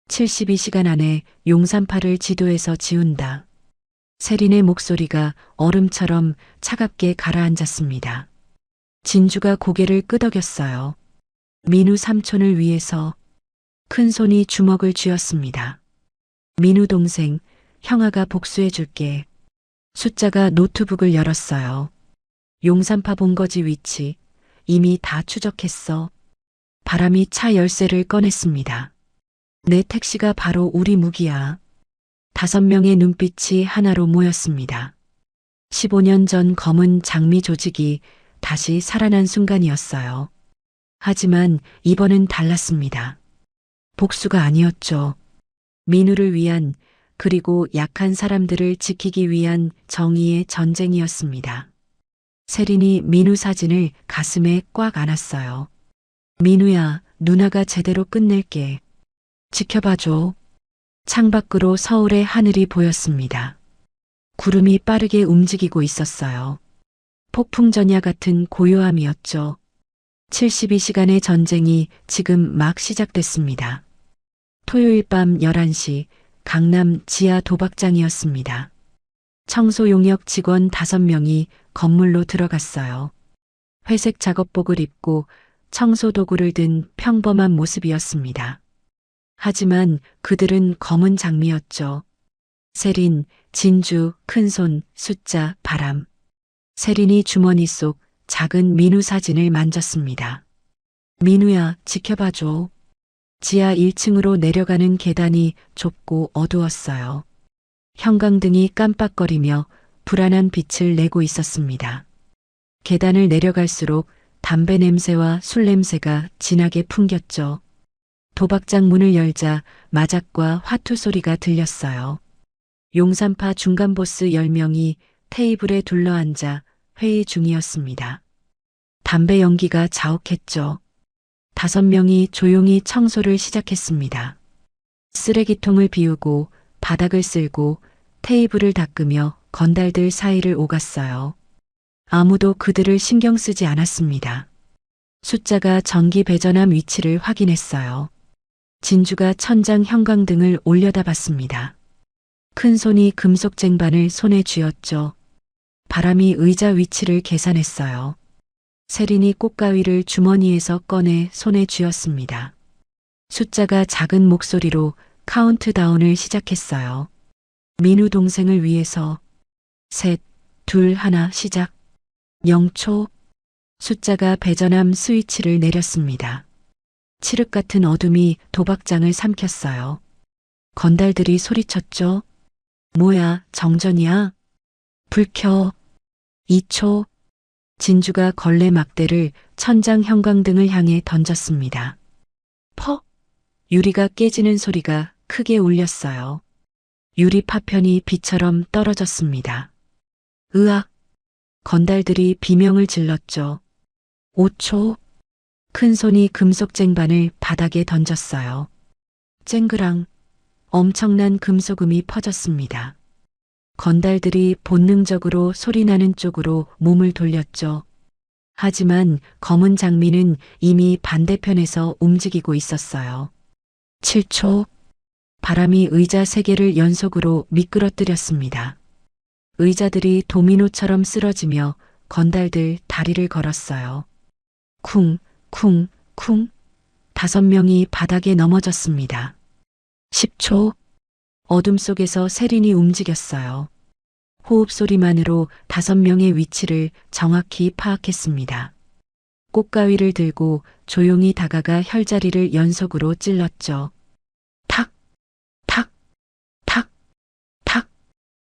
72시간 안에 용산파를 지도에서 지운다. 세린의 목소리가 얼음처럼 차갑게 가라앉았습니다. 진주가 고개를 끄덕였어요. 민우 삼촌을 위해서. 큰 손이 주먹을 쥐었습니다. 민우 동생, 형아가 복수해 줄게. 숫자가 노트북을 열었어요. 용산파 본거지 위치, 이미 다 추적했어. 바람이 차 열쇠를 꺼냈습니다. 내 택시가 바로 우리 무기야. 5명의 눈빛이 하나로 모였습니다. 15년 전 검은 장미 조직이 다시 살아난 순간이었어요. 하지만 이번은 달랐습니다. 복수가 아니었죠. 민우를 위한, 그리고 약한 사람들을 지키기 위한 정의의 전쟁이었습니다. 세린이 민우 사진을 가슴에 꽉 안았어요. 민우야, 누나가 제대로 끝낼게. 지켜봐줘. 창밖으로 서울의 하늘이 보였습니다. 구름이 빠르게 움직이고 있었어요. 폭풍전야 같은 고요함이었죠. 72시간의 전쟁이 지금 막 시작됐습니다. 토요일 밤 11시 강남 지하 도박장이었습니다. 청소 용역 직원 5명이 건물로 들어갔어요. 회색 작업복을 입고 청소 도구를 든 평범한 모습이었습니다. 하지만 그들은 검은 장미였죠. 세린, 진주, 큰손, 숫자, 바람. 세린이 주머니 속 작은 민우 사진을 만졌습니다. 민우야, 지켜봐줘. 지하 1층으로 내려가는 계단이 좁고 어두웠어요. 형광등이 깜빡거리며 불안한 빛을 내고 있었습니다. 계단을 내려갈수록 담배 냄새와 술 냄새가 진하게 풍겼죠. 도박장 문을 열자 마작과 화투 소리가 들렸어요. 용산파 중간 보스 10명이 테이블에 둘러앉아 회의 중이었습니다. 담배 연기가 자욱했죠. 5명이 조용히 청소를 시작했습니다. 쓰레기통을 비우고 바닥을 쓸고 테이블을 닦으며 건달들 사이를 오갔어요. 아무도 그들을 신경 쓰지 않았습니다. 숫자가 전기 배전함 위치를 확인했어요. 진주가 천장 형광등을 올려다 봤습니다. 큰 손이 금속 쟁반을 손에 쥐었죠. 바람이 의자 위치를 계산했어요. 세린이 꽃가위를 주머니에서 꺼내 손에 쥐었습니다. 숫자가 작은 목소리로 카운트다운을 시작했어요. 민우 동생을 위해서. 3, 2, 1 시작. 0초. 숫자가 배전함 스위치를 내렸습니다. 칠흑 같은 어둠이 도박장을 삼켰어요. 건달들이 소리쳤죠. 뭐야, 정전이야? 불 켜. 2초. 진주가 걸레 막대를 천장 형광등을 향해 던졌습니다. 퍽! 유리가 깨지는 소리가 크게 울렸어요. 유리 파편이 비처럼 떨어졌습니다. 으악! 건달들이 비명을 질렀죠. 5초. 큰 손이 금속 쟁반을 바닥에 던졌어요. 쨍그랑 엄청난 금속음이 퍼졌습니다. 건달들이 본능적으로 소리나는 쪽으로 몸을 돌렸죠. 하지만 검은 장미는 이미 반대편에서 움직이고 있었어요. 7초. 바람이 의자 3개를 연속으로 미끄러뜨렸습니다. 의자들이 도미노처럼 쓰러지며 건달들 다리를 걸었어요. 쿵, 쿵, 쿵. 5명이 바닥에 넘어졌습니다. 10초. 어둠 속에서 세린이 움직였어요. 호흡 소리만으로 5명의 위치를 정확히 파악했습니다. 꽃가위를 들고 조용히 다가가 혈자리를 연속으로 찔렀죠. 탁, 탁, 탁, 탁,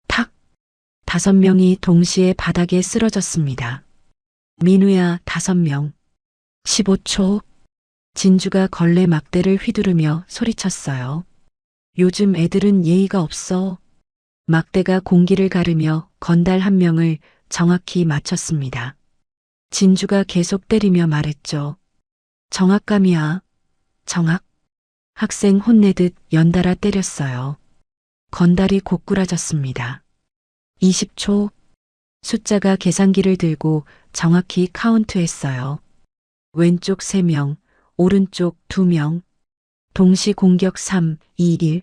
탁. 5명이 동시에 바닥에 쓰러졌습니다. 민우야 5명. 15초. 진주가 걸레 막대를 휘두르며 소리쳤어요. 요즘 애들은 예의가 없어. 막대가 공기를 가르며 건달 1명을 정확히 맞췄습니다. 진주가 계속 때리며 말했죠. 정확감이야. 정확. 학생 혼내듯 연달아 때렸어요. 건달이 고꾸라졌습니다. 20초. 숫자가 계산기를 들고 정확히 카운트했어요. 왼쪽 3명, 오른쪽 2명. 동시 공격 3, 2, 1.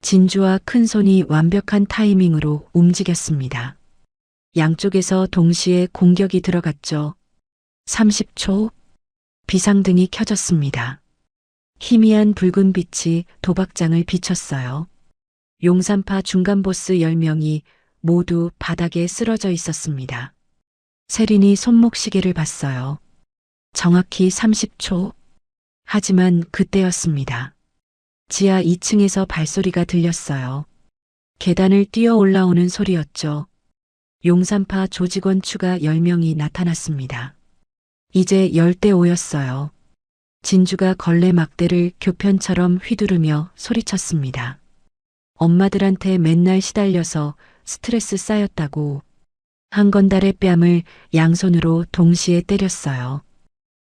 진주와 큰손이 완벽한 타이밍으로 움직였습니다. 양쪽에서 동시에 공격이 들어갔죠. 30초. 비상등이 켜졌습니다. 희미한 붉은 빛이 도박장을 비췄어요. 용산파 중간 보스 10명이 모두 바닥에 쓰러져 있었습니다. 세린이 손목시계를 봤어요. 정확히 30초. 하지만 그때였습니다. 지하 2층에서 발소리가 들렸어요. 계단을 뛰어 올라오는 소리였죠. 용산파 조직원 추가 10명이 나타났습니다. 이제 10대5였어요. 진주가 걸레 막대를 교편처럼 휘두르며 소리쳤습니다. 엄마들한테 맨날 시달려서 스트레스 쌓였다고. 한 건달의 뺨을 양손으로 동시에 때렸어요.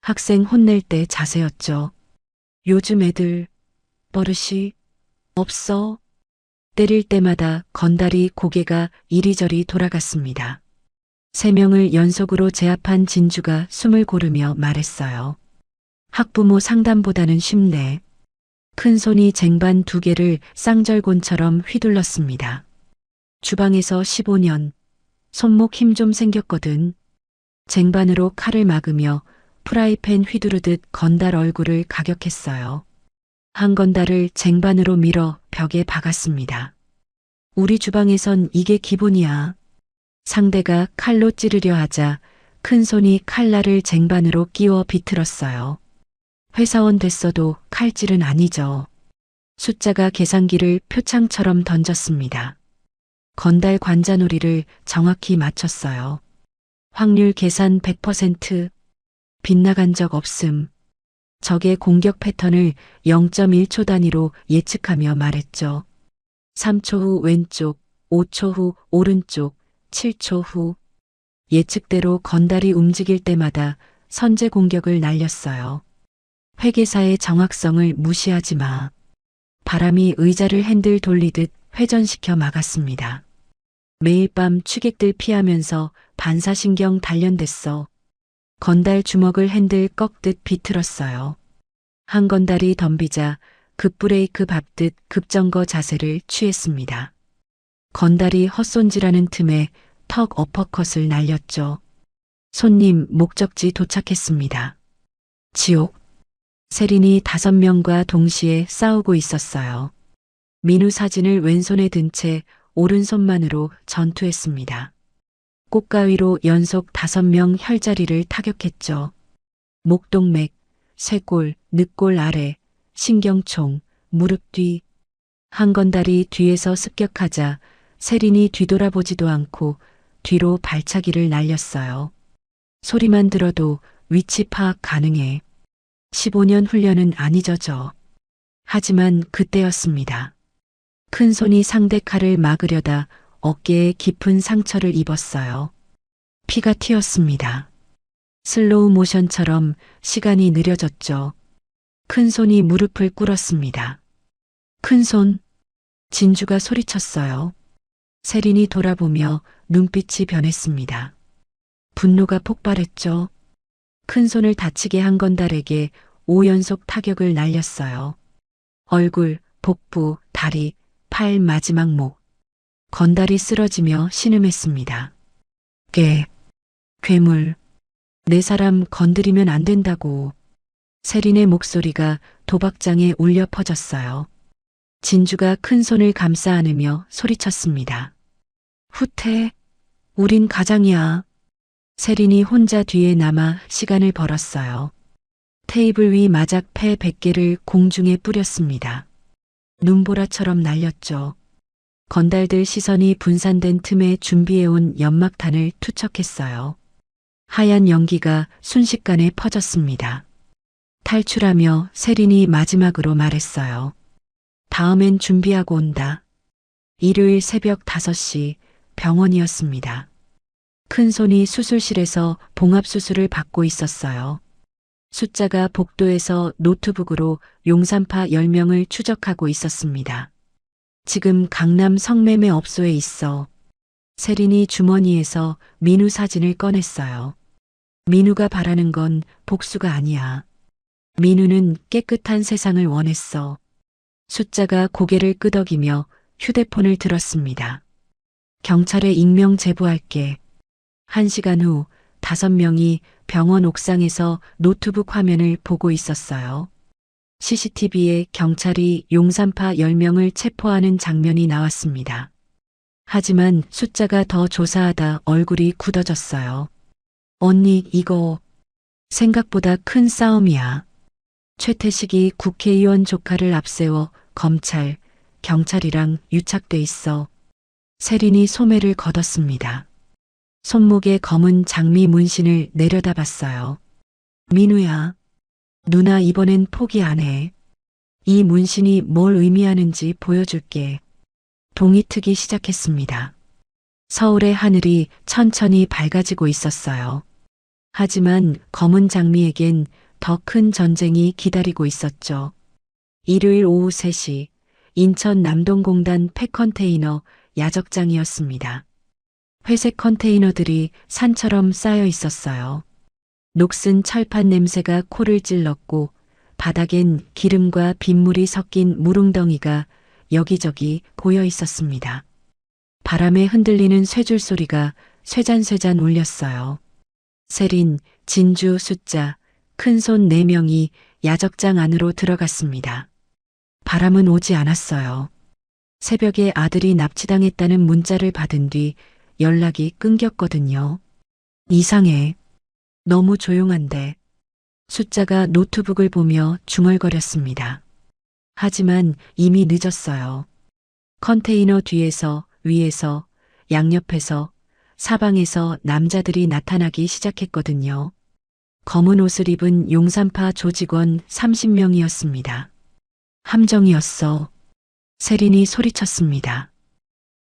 학생 혼낼 때 자세였죠. 요즘 애들 버릇이 없어. 때릴 때마다 건달이 고개가 이리저리 돌아갔습니다. 3명을 연속으로 제압한 진주가 숨을 고르며 말했어요. 학부모 상담보다는 쉽네. 큰 손이 쟁반 2개를 쌍절곤처럼 휘둘렀습니다. 주방에서 15년, 손목 힘 좀 생겼거든. 쟁반으로 칼을 막으며 프라이팬 휘두르듯 건달 얼굴을 가격했어요. 한 건달을 쟁반으로 밀어 벽에 박았습니다. 우리 주방에선 이게 기본이야. 상대가 칼로 찌르려 하자 큰 손이 칼날을 쟁반으로 끼워 비틀었어요. 회사원 됐어도 칼질은 아니죠. 숫자가 계산기를 표창처럼 던졌습니다. 건달 관자놀이를 정확히 맞췄어요. 확률 계산 100%. 빗나간 적 없음. 적의 공격 패턴을 0.1초 단위로 예측하며 말했죠. 3초 후 왼쪽, 5초 후 오른쪽, 7초 후. 예측대로 건달이 움직일 때마다 선제 공격을 날렸어요. 회계사의 정확성을 무시하지 마. 바람이 의자를 핸들 돌리듯 회전시켜 막았습니다. 매일 밤 취객들 피하면서 반사신경 단련됐어. 건달 주먹을 핸들 꺾듯 비틀었어요. 한 건달이 덤비자 급브레이크 밟듯 급정거 자세를 취했습니다. 건달이 헛손질하는 틈에 턱 어퍼컷을 날렸죠. 손님 목적지 도착했습니다. 지옥. 세린이 5명과 동시에 싸우고 있었어요. 민우 사진을 왼손에 든 채 오른손만으로 전투했습니다. 꽃가위로 연속 5명 혈자리를 타격했죠. 목동맥, 쇄골, 늑골 아래, 신경총, 무릎 뒤. 한 건달이 뒤에서 습격하자 세린이 뒤돌아보지도 않고 뒤로 발차기를 날렸어요. 소리만 들어도 위치 파악 가능해. 15년 훈련은 안 잊어져. 하지만 그때였습니다. 큰 손이 상대 칼을 막으려다 어깨에 깊은 상처를 입었어요. 피가 튀었습니다. 슬로우 모션처럼 시간이 느려졌죠. 큰 손이 무릎을 꿇었습니다. 큰 손, 진주가 소리쳤어요. 세린이 돌아보며 눈빛이 변했습니다. 분노가 폭발했죠. 큰 손을 다치게 한 건달에게 5연속 타격을 날렸어요. 얼굴, 복부, 다리, 팔 마지막 목. 건달이 쓰러지며 신음했습니다. 괴물. 내 사람 건드리면 안 된다고. 세린의 목소리가 도박장에 울려 퍼졌어요. 진주가 큰 손을 감싸 안으며 소리쳤습니다. 후퇴, 우린 가장이야. 세린이 혼자 뒤에 남아 시간을 벌었어요. 테이블 위 마작패 100개를 공중에 뿌렸습니다. 눈보라처럼 날렸죠. 건달들 시선이 분산된 틈에 준비해온 연막탄을 투척했어요. 하얀 연기가 순식간에 퍼졌습니다. 탈출하며 세린이 마지막으로 말했어요. 다음엔 준비하고 온다. 일요일 새벽 5시 병원이었습니다. 큰 손이 수술실에서 봉합수술을 받고 있었어요. 숫자가 복도에서 노트북으로 용산파 10명을 추적하고 있었습니다. 지금 강남 성매매 업소에 있어. 세린이 주머니에서 민우 사진을 꺼냈어요. 민우가 바라는 건 복수가 아니야. 민우는 깨끗한 세상을 원했어. 숫자가 고개를 끄덕이며 휴대폰을 들었습니다. 경찰에 익명 제보할게. 1시간 후 5명이 병원 옥상에서 노트북 화면을 보고 있었어요. CCTV에 경찰이 용산파 10명을 체포하는 장면이 나왔습니다. 하지만 숫자가 더 조사하다 얼굴이 굳어졌어요. 언니, 이거 생각보다 큰 싸움이야. 최태식이 국회의원 조카를 앞세워 검찰, 경찰이랑 유착돼 있어. 세린이 소매를 걷었습니다. 손목에 검은 장미 문신을 내려다봤어요. 민우야, 누나 이번엔 포기 안 해. 이 문신이 뭘 의미하는지 보여줄게. 동이 트기 시작했습니다. 서울의 하늘이 천천히 밝아지고 있었어요. 하지만 검은 장미에겐 더 큰 전쟁이 기다리고 있었죠. 일요일 오후 3시 인천 남동공단 폐컨테이너 야적장이었습니다. 회색 컨테이너들이 산처럼 쌓여 있었어요. 녹슨 철판 냄새가 코를 찔렀고 바닥엔 기름과 빗물이 섞인 무릉덩이가 여기저기 고여 있었습니다. 바람에 흔들리는 쇠줄 소리가 쇠잔쇠잔 울렸어요. 세린, 진주, 숫자, 큰손 4명이 야적장 안으로 들어갔습니다. 바람은 오지 않았어요. 새벽에 아들이 납치당했다는 문자를 받은 뒤 연락이 끊겼거든요. 이상해. 너무 조용한데. 숫자가 노트북을 보며 중얼거렸습니다. 하지만 이미 늦었어요. 컨테이너 뒤에서, 위에서, 양옆에서, 사방에서 남자들이 나타나기 시작했거든요. 검은 옷을 입은 용산파 조직원 30명이었습니다. 함정이었어. 세린이 소리쳤습니다.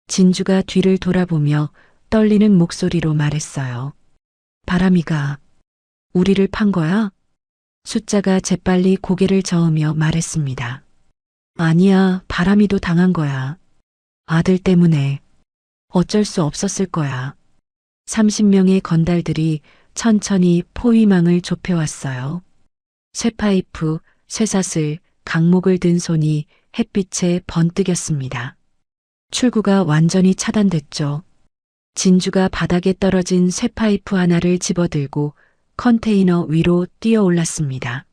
진주가 뒤를 돌아보며 떨리는 목소리로 말했어요. 바람이가 우리를 판 거야? 숫자가 재빨리 고개를 저으며 말했습니다. 아니야, 바람이도 당한 거야. 아들 때문에. 어쩔 수 없었을 거야. 30명의 건달들이 천천히 포위망을 좁혀왔어요. 쇠파이프, 쇠사슬, 강목을 든 손이 햇빛에 번뜩였습니다. 출구가 완전히 차단됐죠. 진주가 바닥에 떨어진 쇠파이프 하나를 집어들고 컨테이너 위로 뛰어 올랐습니다.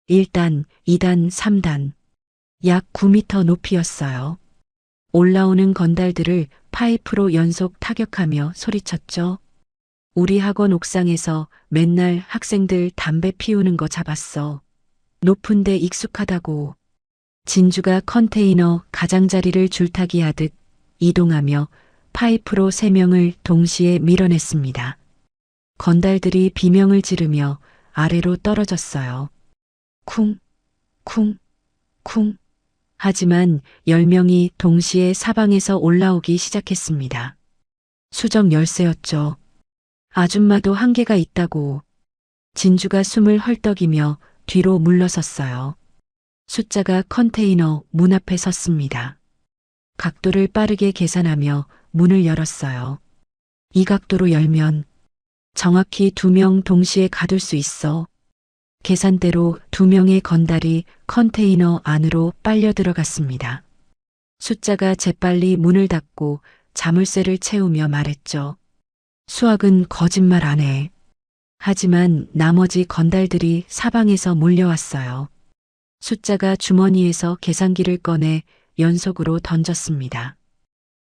1단, 2단, 3단. 약 9m 높이였어요. 올라오는 건달들을 파이프로 연속 타격하며 소리쳤죠. 우리 학원 옥상에서 맨날 학생들 담배 피우는 거 잡았어. 높은데 익숙하다고. 진주가 컨테이너 가장자리를 줄타기 하듯 이동하며 파이프로 3명을 동시에 밀어냈습니다. 건달들이 비명을 지르며 아래로 떨어졌어요. 쿵, 쿵, 쿵. 하지만 10명이 동시에 사방에서 올라오기 시작했습니다. 수정 열쇠였죠. 아줌마도 한계가 있다고. 진주가 숨을 헐떡이며 뒤로 물러섰어요. 숫자가 컨테이너 문 앞에 섰습니다. 각도를 빠르게 계산하며 문을 열었어요. 이 각도로 열면 정확히 2명 동시에 가둘 수 있어. 계산대로 2명의 건달이 컨테이너 안으로 빨려 들어갔습니다. 숫자가 재빨리 문을 닫고 자물쇠를 채우며 말했죠. 수학은 거짓말 안 해. 하지만 나머지 건달들이 사방에서 몰려왔어요. 숫자가 주머니에서 계산기를 꺼내 연속으로 던졌습니다.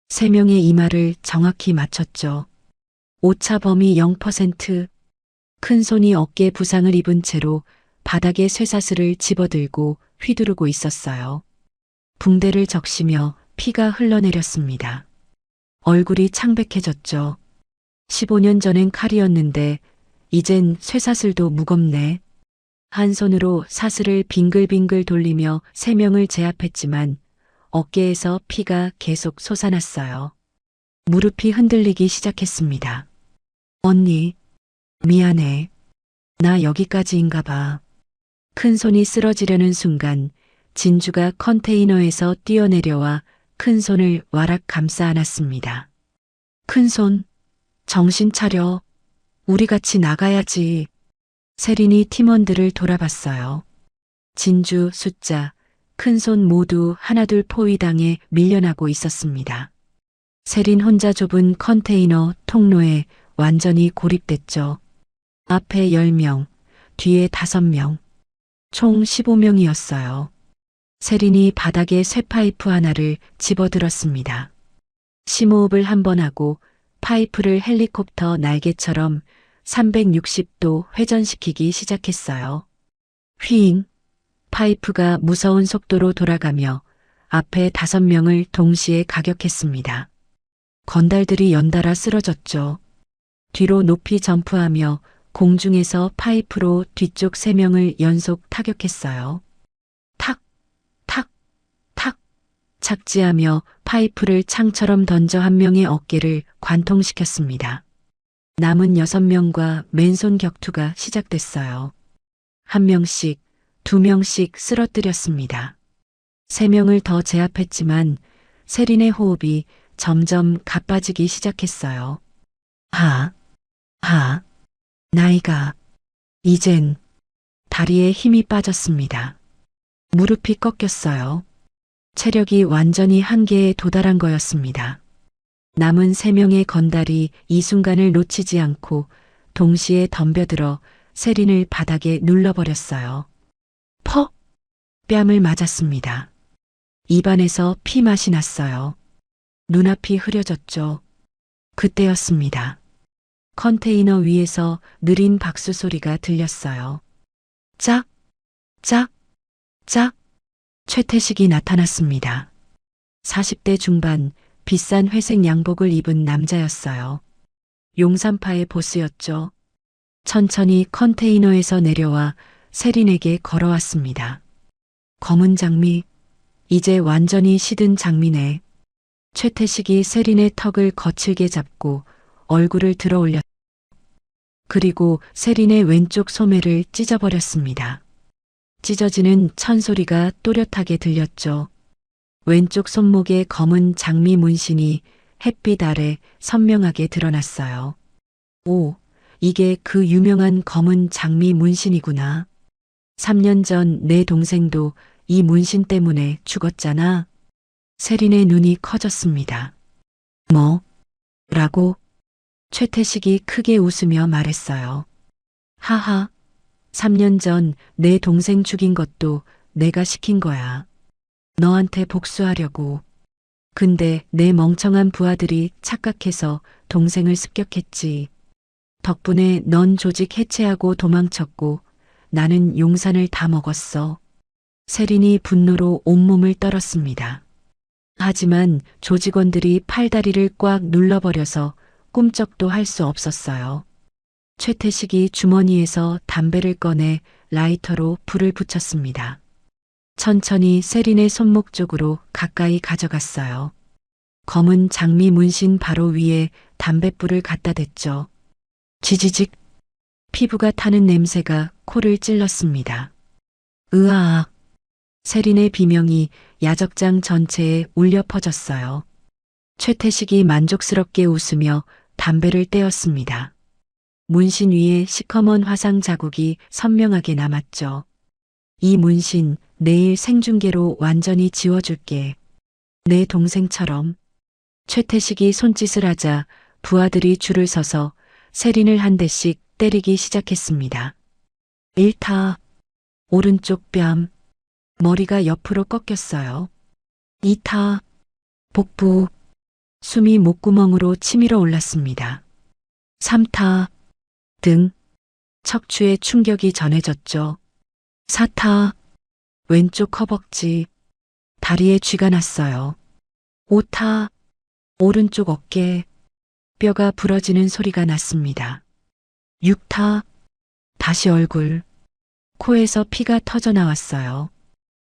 3명의 이마를 정확히 맞췄죠. 오차 범위 0%. 큰 손이 어깨 부상을 입은 채로 바닥에 쇠사슬을 집어들고 휘두르고 있었어요. 붕대를 적시며 피가 흘러내렸습니다. 얼굴이 창백해졌죠. 15년 전엔 칼이었는데 이젠 쇠사슬도 무겁네. 한 손으로 사슬을 빙글빙글 돌리며 3명을 제압했지만 어깨에서 피가 계속 솟아났어요. 무릎이 흔들리기 시작했습니다. 언니, 미안해. 나 여기까지인가 봐. 큰 손이 쓰러지려는 순간 진주가 컨테이너에서 뛰어내려와 큰 손을 와락 감싸 안았습니다. 큰 손, 정신 차려. 우리 같이 나가야지. 세린이 팀원들을 돌아봤어요. 진주, 숫자, 큰 손 모두 하나둘 포위당해 밀려나고 있었습니다. 세린 혼자 좁은 컨테이너 통로에 완전히 고립됐죠. 앞에 10명, 뒤에 5명, 총 15명이었어요. 세린이 바닥에 쇠파이프 하나를 집어들었습니다. 심호흡을 한 번 하고 파이프를 헬리콥터 날개처럼 360도 회전시키기 시작했어요. 휘잉! 파이프가 무서운 속도로 돌아가며 앞에 5명을 동시에 가격했습니다. 건달들이 연달아 쓰러졌죠. 뒤로 높이 점프하며 공중에서 파이프로 뒤쪽 3명을 연속 타격했어요. 탁, 탁, 탁. 착지하며 파이프를 창처럼 던져 한 명의 어깨를 관통시켰습니다. 남은 6명과 맨손 격투가 시작됐어요. 1명씩, 2명씩 쓰러뜨렸습니다. 3명을 더 제압했지만 세린의 호흡이 점점 가빠지기 시작했어요. 나이가 이젠 다리에 힘이 빠졌습니다. 무릎이 꺾였어요. 체력이 완전히 한계에 도달한 거였습니다. 남은 3명의 건달이 이 순간을 놓치지 않고 동시에 덤벼들어 세린을 바닥에 눌러버렸어요. 퍽! 뺨을 맞았습니다. 입안에서 피맛이 났어요. 눈앞이 흐려졌죠. 그때였습니다. 컨테이너 위에서 느린 박수 소리가 들렸어요. 짝, 짝, 짝. 최태식이 나타났습니다. 40대 중반, 비싼 회색 양복을 입은 남자였어요. 용산파의 보스였죠. 천천히 컨테이너에서 내려와 세린에게 걸어왔습니다. 검은 장미, 이제 완전히 시든 장미네. 최태식이 세린의 턱을 거칠게 잡고 얼굴을 들어 올렸. 그리고 세린의 왼쪽 소매를 찢어버렸습니다. 찢어지는 천소리가 또렷하게 들렸죠. 왼쪽 손목에 검은 장미 문신이 햇빛 아래 선명하게 드러났어요. 오, 이게 그 유명한 검은 장미 문신이구나. 3년 전 내 동생도 이 문신 때문에 죽었잖아. 세린의 눈이 커졌습니다. 뭐라고? 최태식이 크게 웃으며 말했어요. 하하, 3년 전 내 동생 죽인 것도 내가 시킨 거야. 너한테 복수하려고. 근데 내 멍청한 부하들이 착각해서 동생을 습격했지. 덕분에 넌 조직 해체하고 도망쳤고 나는 용산을 다 먹었어. 세린이 분노로 온몸을 떨었습니다. 하지만 조직원들이 팔다리를 꽉 눌러버려서 꿈쩍도 할 수 없었어요. 최태식이 주머니에서 담배를 꺼내 라이터로 불을 붙였습니다. 천천히 세린의 손목 쪽으로 가까이 가져갔어요. 검은 장미 문신 바로 위에 담뱃불을 갖다 댔죠. 지지직. 피부가 타는 냄새가 코를 찔렀습니다. 으아악. 세린의 비명이 야적장 전체에 울려 퍼졌어요. 최태식이 만족스럽게 웃으며 담배를 떼었습니다. 문신 위에 시커먼 화상 자국이 선명하게 남았죠. 이 문신 내일 생중계로 완전히 지워줄게. 내 동생처럼. 최태식이 손짓을 하자 부하들이 줄을 서서 세린을 한 대씩 때리기 시작했습니다. 1타. 오른쪽 뺨. 머리가 옆으로 꺾였어요. 2타. 복부. 숨이 목구멍으로 치밀어 올랐습니다. 3타. 등. 척추에 충격이 전해졌죠. 4타. 왼쪽 허벅지. 다리에 쥐가 났어요. 5타. 오른쪽 어깨. 뼈가 부러지는 소리가 났습니다. 6타. 다시 얼굴. 코에서 피가 터져 나왔어요.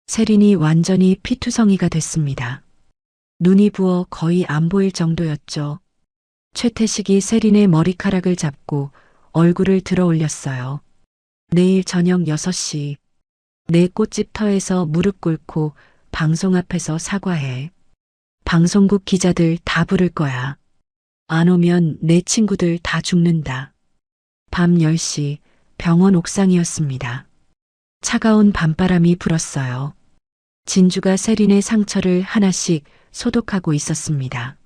세린이 완전히 피투성이가 됐습니다. 눈이 부어 거의 안 보일 정도였죠. 최태식이 세린의 머리카락을 잡고 얼굴을 들어 올렸어요. 내일 저녁 6시. 내 꽃집터에서 무릎 꿇고 방송 앞에서 사과해. 방송국 기자들 다 부를 거야. 안 오면 내 친구들 다 죽는다. 밤 10시 병원 옥상이었습니다. 차가운 밤바람이 불었어요. 진주가 세린의 상처를 하나씩 소독하고 있었습니다.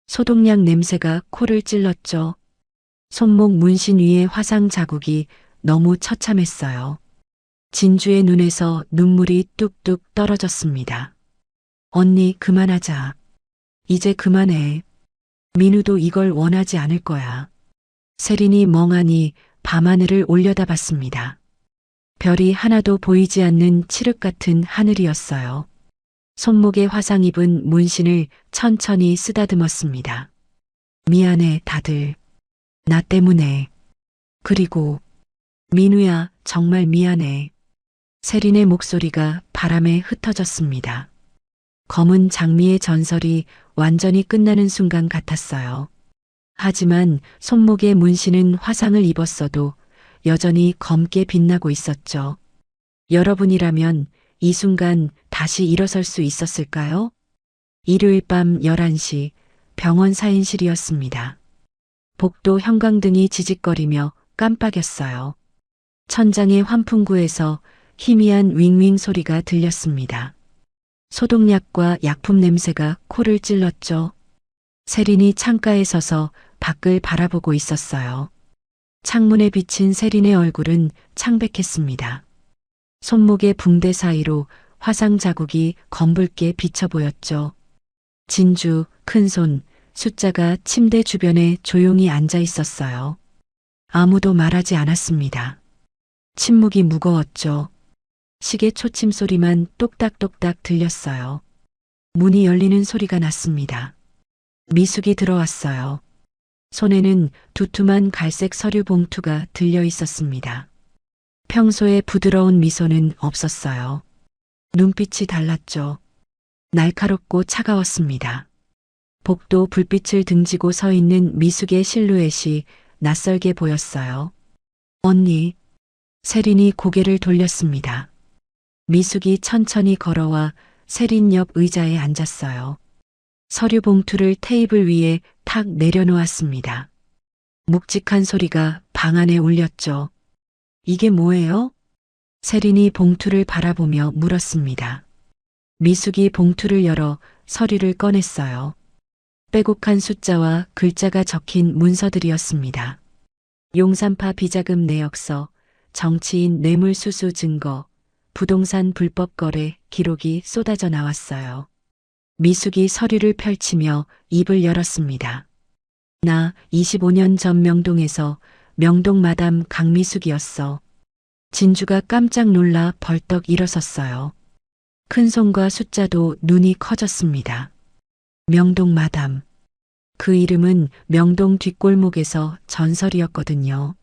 소독약 냄새가 코를 찔렀죠. 손목 문신 위에 화상 자국이 너무 처참했어요. 진주의 눈에서 눈물이 뚝뚝 떨어졌습니다. 언니 그만하자. 이제 그만해. 민우도 이걸 원하지 않을 거야. 세린이 멍하니 밤하늘을 올려다봤습니다. 별이 하나도 보이지 않는 칠흑 같은 하늘이었어요. 손목에 화상 입은 문신을 천천히 쓰다듬었습니다. 미안해 다들. 나 때문에. 그리고 민우야 정말 미안해. 세린의 목소리가 바람에 흩어졌습니다. 검은 장미의 전설이 완전히 끝나는 순간 같았어요. 하지만 손목에 문신은 화상을 입었어도 여전히 검게 빛나고 있었죠. 여러분이라면 이 순간 다시 일어설 수 있었을까요? 일요일 밤 11시 병원 사인실이었습니다. 복도 형광등이 지직거리며 깜빡였어요. 천장의 환풍구에서 희미한 윙윙 소리가 들렸습니다. 소독약과 약품 냄새가 코를 찔렀죠. 세린이 창가에 서서 밖을 바라보고 있었어요. 창문에 비친 세린의 얼굴은 창백했습니다. 손목의 붕대 사이로 화상 자국이 검붉게 비쳐 보였죠. 진주, 큰손, 숫자가 침대 주변에 조용히 앉아 있었어요. 아무도 말하지 않았습니다. 침묵이 무거웠죠. 시계 초침 소리만 똑딱똑딱 들렸어요. 문이 열리는 소리가 났습니다. 미숙이 들어왔어요. 손에는 두툼한 갈색 서류 봉투가 들려 있었습니다. 평소에 부드러운 미소는 없었어요. 눈빛이 달랐죠. 날카롭고 차가웠습니다. 복도 불빛을 등지고 서 있는 미숙의 실루엣이 낯설게 보였어요. 언니. 세린이 고개를 돌렸습니다. 미숙이 천천히 걸어와 세린 옆 의자에 앉았어요. 서류 봉투를 테이블 위에 탁 내려놓았습니다. 묵직한 소리가 방 안에 울렸죠. 이게 뭐예요? 세린이 봉투를 바라보며 물었습니다. 미숙이 봉투를 열어 서류를 꺼냈어요. 빼곡한 숫자와 글자가 적힌 문서들이었습니다. 용산파 비자금 내역서, 정치인 뇌물수수 증거, 부동산 불법 거래 기록이 쏟아져 나왔어요. 미숙이 서류를 펼치며 입을 열었습니다. 나 25년 전 명동에서 명동 마담 강미숙이었어. 진주가 깜짝 놀라 벌떡 일어섰어요. 큰손과 숫자도 눈이 커졌습니다. 명동 마담. 그 이름은 명동 뒷골목에서 전설이었거든요.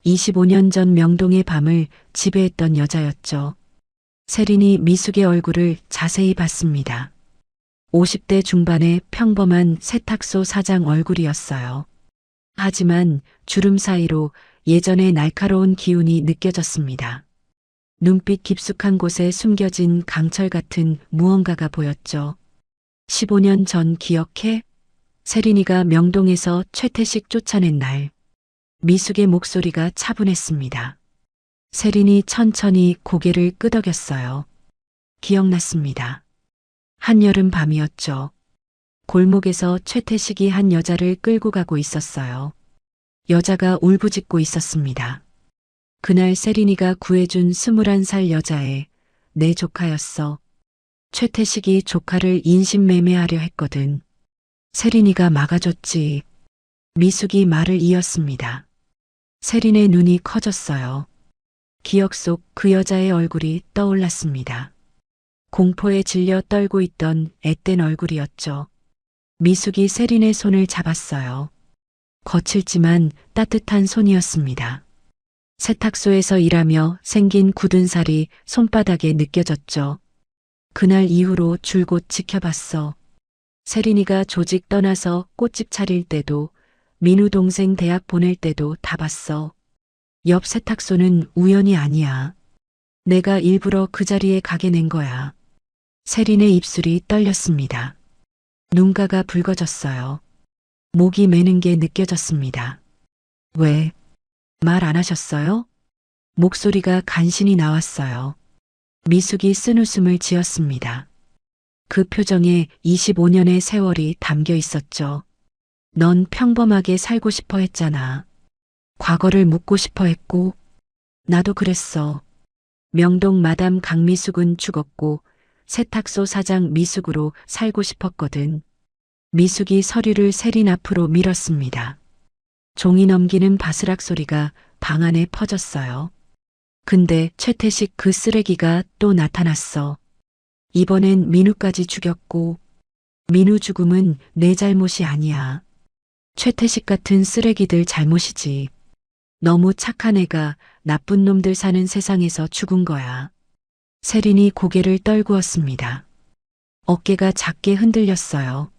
25년 전 명동의 밤을 지배했던 여자였죠. 세린이 미숙의 얼굴을 자세히 봤습니다. 50대 중반의 평범한 세탁소 사장 얼굴이었어요. 하지만 주름 사이로 예전의 날카로운 기운이 느껴졌습니다. 눈빛 깊숙한 곳에 숨겨진 강철 같은 무언가가 보였죠. 15년 전 기억해? 세린이가 명동에서 최태식 쫓아낸 날. 미숙의 목소리가 차분했습니다. 세린이 천천히 고개를 끄덕였어요. 기억났습니다. 한여름 밤이었죠. 골목에서 최태식이 한 여자를 끌고 가고 있었어요. 여자가 울부짖고 있었습니다. 그날 세린이가 구해준 21살 여자애, 내 조카였어. 최태식이 조카를 인신매매하려 했거든. 세린이가 막아줬지. 미숙이 말을 이었습니다. 세린의 눈이 커졌어요. 기억 속 그 여자의 얼굴이 떠올랐습니다. 공포에 질려 떨고 있던 앳된 얼굴이었죠. 미숙이 세린의 손을 잡았어요. 거칠지만 따뜻한 손이었습니다. 세탁소에서 일하며 생긴 굳은 살이 손바닥에 느껴졌죠. 그날 이후로 줄곧 지켜봤어. 세린이가 조직 떠나서 꽃집 차릴 때도, 민우 동생 대학 보낼 때도 다 봤어. 옆 세탁소는 우연이 아니야. 내가 일부러 그 자리에 가게 낸 거야. 세린의 입술이 떨렸습니다. 눈가가 붉어졌어요. 목이 메는 게 느껴졌습니다. 왜? 말 안 하셨어요? 목소리가 간신히 나왔어요. 미숙이 쓴웃음을 지었습니다. 그 표정에 25년의 세월이 담겨 있었죠. 넌 평범하게 살고 싶어 했잖아. 과거를 묻고 싶어 했고, 나도 그랬어. 명동 마담 강미숙은 죽었고, 세탁소 사장 미숙으로 살고 싶었거든. 미숙이 서류를 세린 앞으로 밀었습니다. 종이 넘기는 바스락 소리가 방 안에 퍼졌어요. 근데 최태식 그 쓰레기가 또 나타났어. 이번엔 민우까지 죽였고, 민우 죽음은 내 잘못이 아니야. 최태식 같은 쓰레기들 잘못이지. 너무 착한 애가 나쁜 놈들 사는 세상에서 죽은 거야. 세린이 고개를 떨구었습니다. 어깨가 작게 흔들렸어요.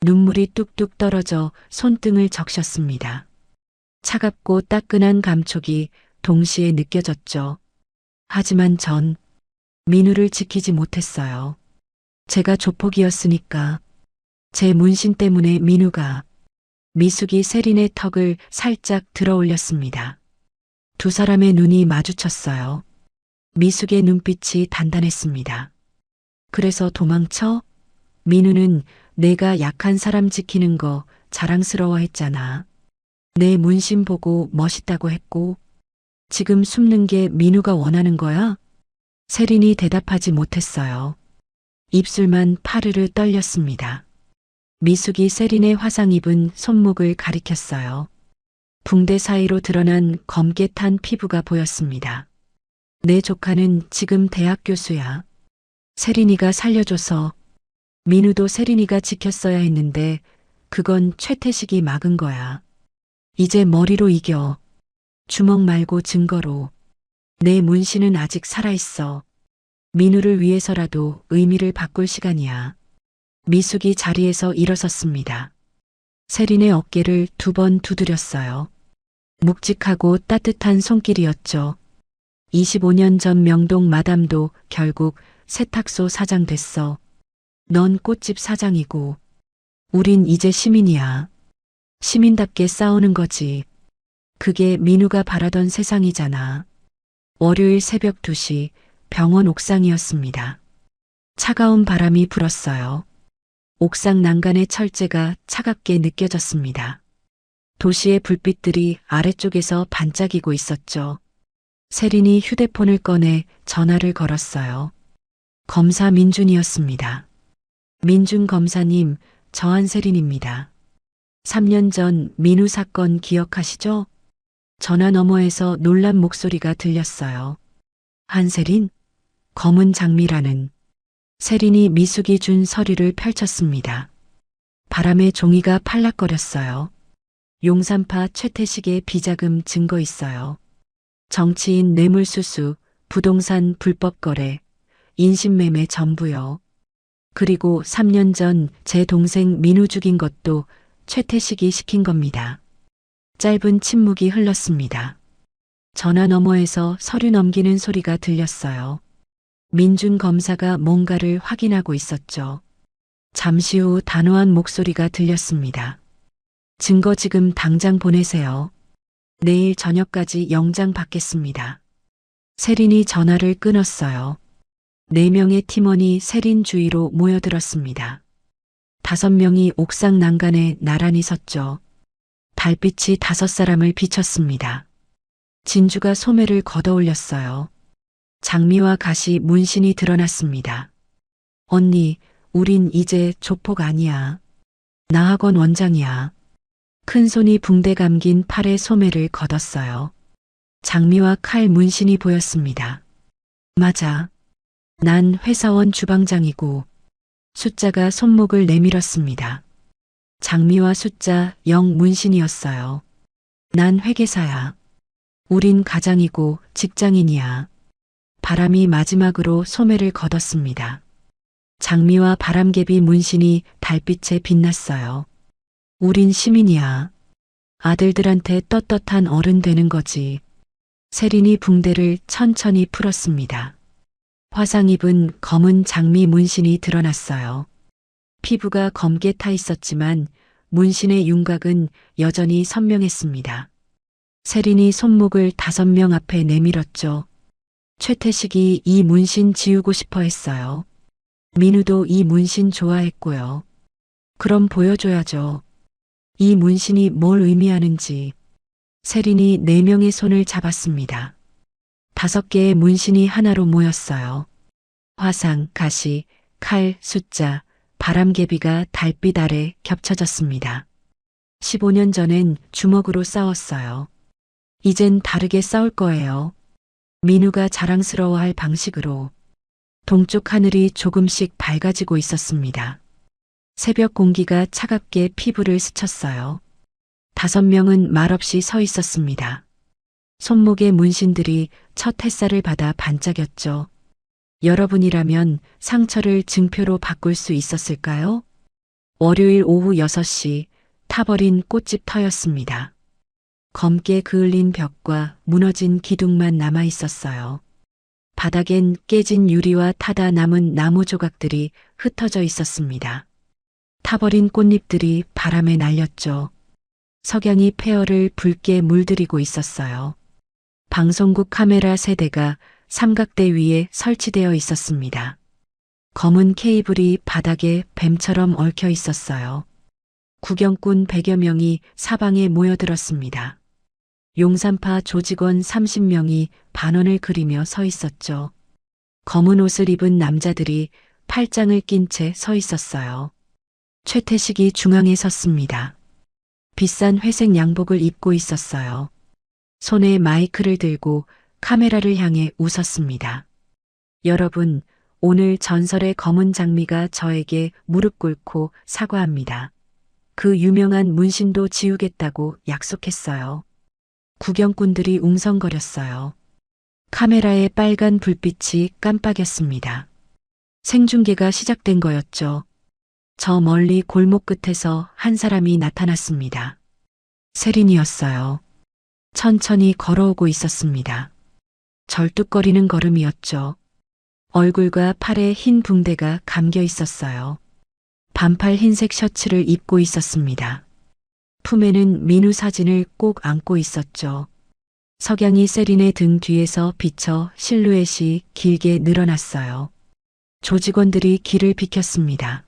눈물이 뚝뚝 떨어져 손등을 적셨습니다. 차갑고 따끈한 감촉이 동시에 느껴졌죠. 하지만 전 민우를 지키지 못했어요. 제가 조폭이었으니까. 제 문신 때문에 민우가. 미숙이 세린의 턱을 살짝 들어 올렸습니다. 두 사람의 눈이 마주쳤어요. 미숙의 눈빛이 단단했습니다. 그래서 도망쳐? 민우는 내가 약한 사람 지키는 거 자랑스러워했잖아. 내 문신 보고 멋있다고 했고, 지금 숨는 게 민우가 원하는 거야? 세린이 대답하지 못했어요. 입술만 파르르 떨렸습니다. 미숙이 세린의 화상 입은 손목을 가리켰어요. 붕대 사이로 드러난 검게 탄 피부가 보였습니다. 내 조카는 지금 대학 교수야. 세린이가 살려줘서. 민우도 세린이가 지켰어야 했는데 그건 최태식이 막은 거야. 이제 머리로 이겨. 주먹 말고 증거로. 내 문신은 아직 살아있어. 민우를 위해서라도 의미를 바꿀 시간이야. 미숙이 자리에서 일어섰습니다. 세린의 어깨를 2번 두드렸어요. 묵직하고 따뜻한 손길이었죠. 25년 전 명동 마담도 결국 세탁소 사장 됐어. 넌 꽃집 사장이고, 우린 이제 시민이야. 시민답게 싸우는 거지. 그게 민우가 바라던 세상이잖아. 월요일 새벽 2시 병원 옥상이었습니다. 차가운 바람이 불었어요. 옥상 난간의 철재가 차갑게 느껴졌습니다. 도시의 불빛들이 아래쪽에서 반짝이고 있었죠. 세린이 휴대폰을 꺼내 전화를 걸었어요. 검사 민준이었습니다. 민준 검사님, 저 한세린입니다. 3년 전 민우 사건 기억하시죠? 전화 너머에서 놀란 목소리가 들렸어요. 한세린? 검은 장미라는. 세린이 미숙이 준 서류를 펼쳤습니다. 바람에 종이가 팔락거렸어요. 용산파 최태식의 비자금 증거 있어요. 정치인 뇌물수수, 부동산 불법 거래, 인신매매 전부요. 그리고 3년 전 제 동생 민우 죽인 것도 최태식이 시킨 겁니다. 짧은 침묵이 흘렀습니다. 전화 너머에서 서류 넘기는 소리가 들렸어요. 민준 검사가 뭔가를 확인하고 있었죠. 잠시 후 단호한 목소리가 들렸습니다. 증거 지금 당장 보내세요. 내일 저녁까지 영장 받겠습니다. 세린이 전화를 끊었어요. 4명의 팀원이 세린 주위로 모여들었습니다. 5명이 옥상 난간에 나란히 섰죠. 달빛이 5사람을 비췄습니다. 진주가 소매를 걷어올렸어요. 장미와 가시 문신이 드러났습니다. 언니, 우린 이제 조폭 아니야. 나학원 원장이야. 큰손이 붕대 감긴 팔에 소매를 걷었어요. 장미와 칼 문신이 보였습니다. 맞아. 난 회사원 주방장이고 숫자가 손목을 내밀었습니다. 장미와 숫자 0 문신이었어요. 난 회계사야. 우린 가장이고 직장인이야. 바람이 마지막으로 소매를 걷었습니다. 장미와 바람개비 문신이 달빛에 빛났어요. 우린 시민이야. 아들들한테 떳떳한 어른 되는 거지. 세린이 붕대를 천천히 풀었습니다. 화상 입은 검은 장미 문신이 드러났어요. 피부가 검게 타 있었지만 문신의 윤곽은 여전히 선명했습니다. 세린이 손목을 5명 앞에 내밀었죠. 최태식이 이 문신 지우고 싶어 했어요. 민우도 이 문신 좋아했고요. 그럼 보여줘야죠. 이 문신이 뭘 의미하는지. 세린이 4명의 손을 잡았습니다. 5개의 문신이 하나로 모였어요. 화상, 가시, 칼, 숫자, 바람개비가 달빛 아래 겹쳐졌습니다. 15년 전엔 주먹으로 싸웠어요. 이젠 다르게 싸울 거예요. 민우가 자랑스러워할 방식으로. 동쪽 하늘이 조금씩 밝아지고 있었습니다. 새벽 공기가 차갑게 피부를 스쳤어요. 5명은 말없이 서 있었습니다. 손목의 문신들이 첫 햇살을 받아 반짝였죠. 여러분이라면 상처를 증표로 바꿀 수 있었을까요? 월요일 오후 6시 타버린 꽃집 터였습니다. 검게 그을린 벽과 무너진 기둥만 남아 있었어요. 바닥엔 깨진 유리와 타다 남은 나무 조각들이 흩어져 있었습니다. 타버린 꽃잎들이 바람에 날렸죠. 석양이 폐허를 붉게 물들이고 있었어요. 방송국 카메라 세대가 삼각대 위에 설치되어 있었습니다. 검은 케이블이 바닥에 뱀처럼 얽혀 있었어요. 구경꾼 100여 명이 사방에 모여들었습니다. 용산파 조직원 30명이 반원을 그리며 서 있었죠. 검은 옷을 입은 남자들이 팔짱을 낀 채 서 있었어요. 최태식이 중앙에 섰습니다. 비싼 회색 양복을 입고 있었어요. 손에 마이크를 들고 카메라를 향해 웃었습니다. 여러분, 오늘 전설의 검은 장미가 저에게 무릎 꿇고 사과합니다. 그 유명한 문신도 지우겠다고 약속했어요. 구경꾼들이 웅성거렸어요. 카메라의 빨간 불빛이 깜빡였습니다. 생중계가 시작된 거였죠. 저 멀리 골목 끝에서 한 사람이 나타났습니다. 세린이었어요. 천천히 걸어오고 있었습니다. 절뚝거리는 걸음이었죠. 얼굴과 팔에 흰 붕대가 감겨 있었어요. 반팔 흰색 셔츠를 입고 있었습니다. 품에는 민우 사진을 꼭 안고 있었죠. 석양이 세린의 등 뒤에서 비쳐 실루엣이 길게 늘어났어요. 조직원들이 길을 비켰습니다.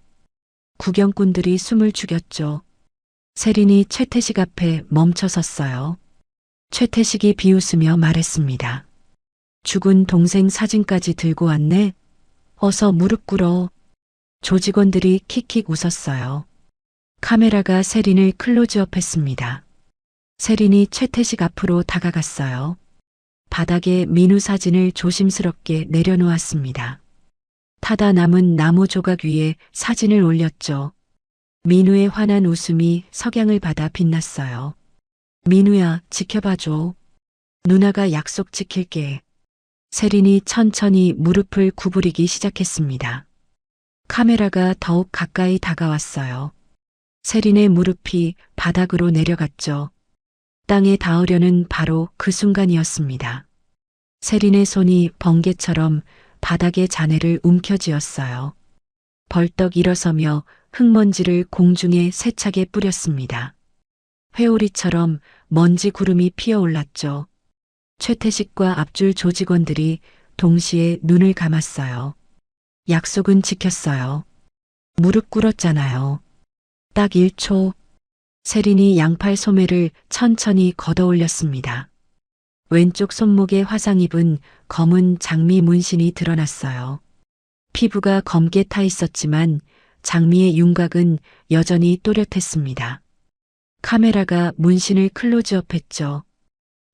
구경꾼들이 숨을 죽였죠. 세린이 최태식 앞에 멈춰 섰어요. 최태식이 비웃으며 말했습니다. 죽은 동생 사진까지 들고 왔네? 어서 무릎 꿇어. 조직원들이 킥킥 웃었어요. 카메라가 세린을 클로즈업했습니다. 세린이 최태식 앞으로 다가갔어요. 바닥에 민우 사진을 조심스럽게 내려놓았습니다. 타다 남은 나무 조각 위에 사진을 올렸죠. 민우의 환한 웃음이 석양을 받아 빛났어요. 민우야, 지켜봐줘. 누나가 약속 지킬게. 세린이 천천히 무릎을 구부리기 시작했습니다. 카메라가 더욱 가까이 다가왔어요. 세린의 무릎이 바닥으로 내려갔죠. 땅에 닿으려는 바로 그 순간이었습니다. 세린의 손이 번개처럼 바닥의 잔해를 움켜쥐었어요. 벌떡 일어서며 흙먼지를 공중에 세차게 뿌렸습니다. 회오리처럼 먼지 구름이 피어올랐죠. 최태식과 앞줄 조직원들이 동시에 눈을 감았어요. 약속은 지켰어요. 무릎 꿇었잖아요. 딱 1초. 세린이 양팔 소매를 천천히 걷어 올렸습니다. 왼쪽 손목에 화상 입은 검은 장미 문신이 드러났어요. 피부가 검게 타 있었지만 장미의 윤곽은 여전히 또렷했습니다. 카메라가 문신을 클로즈업했죠.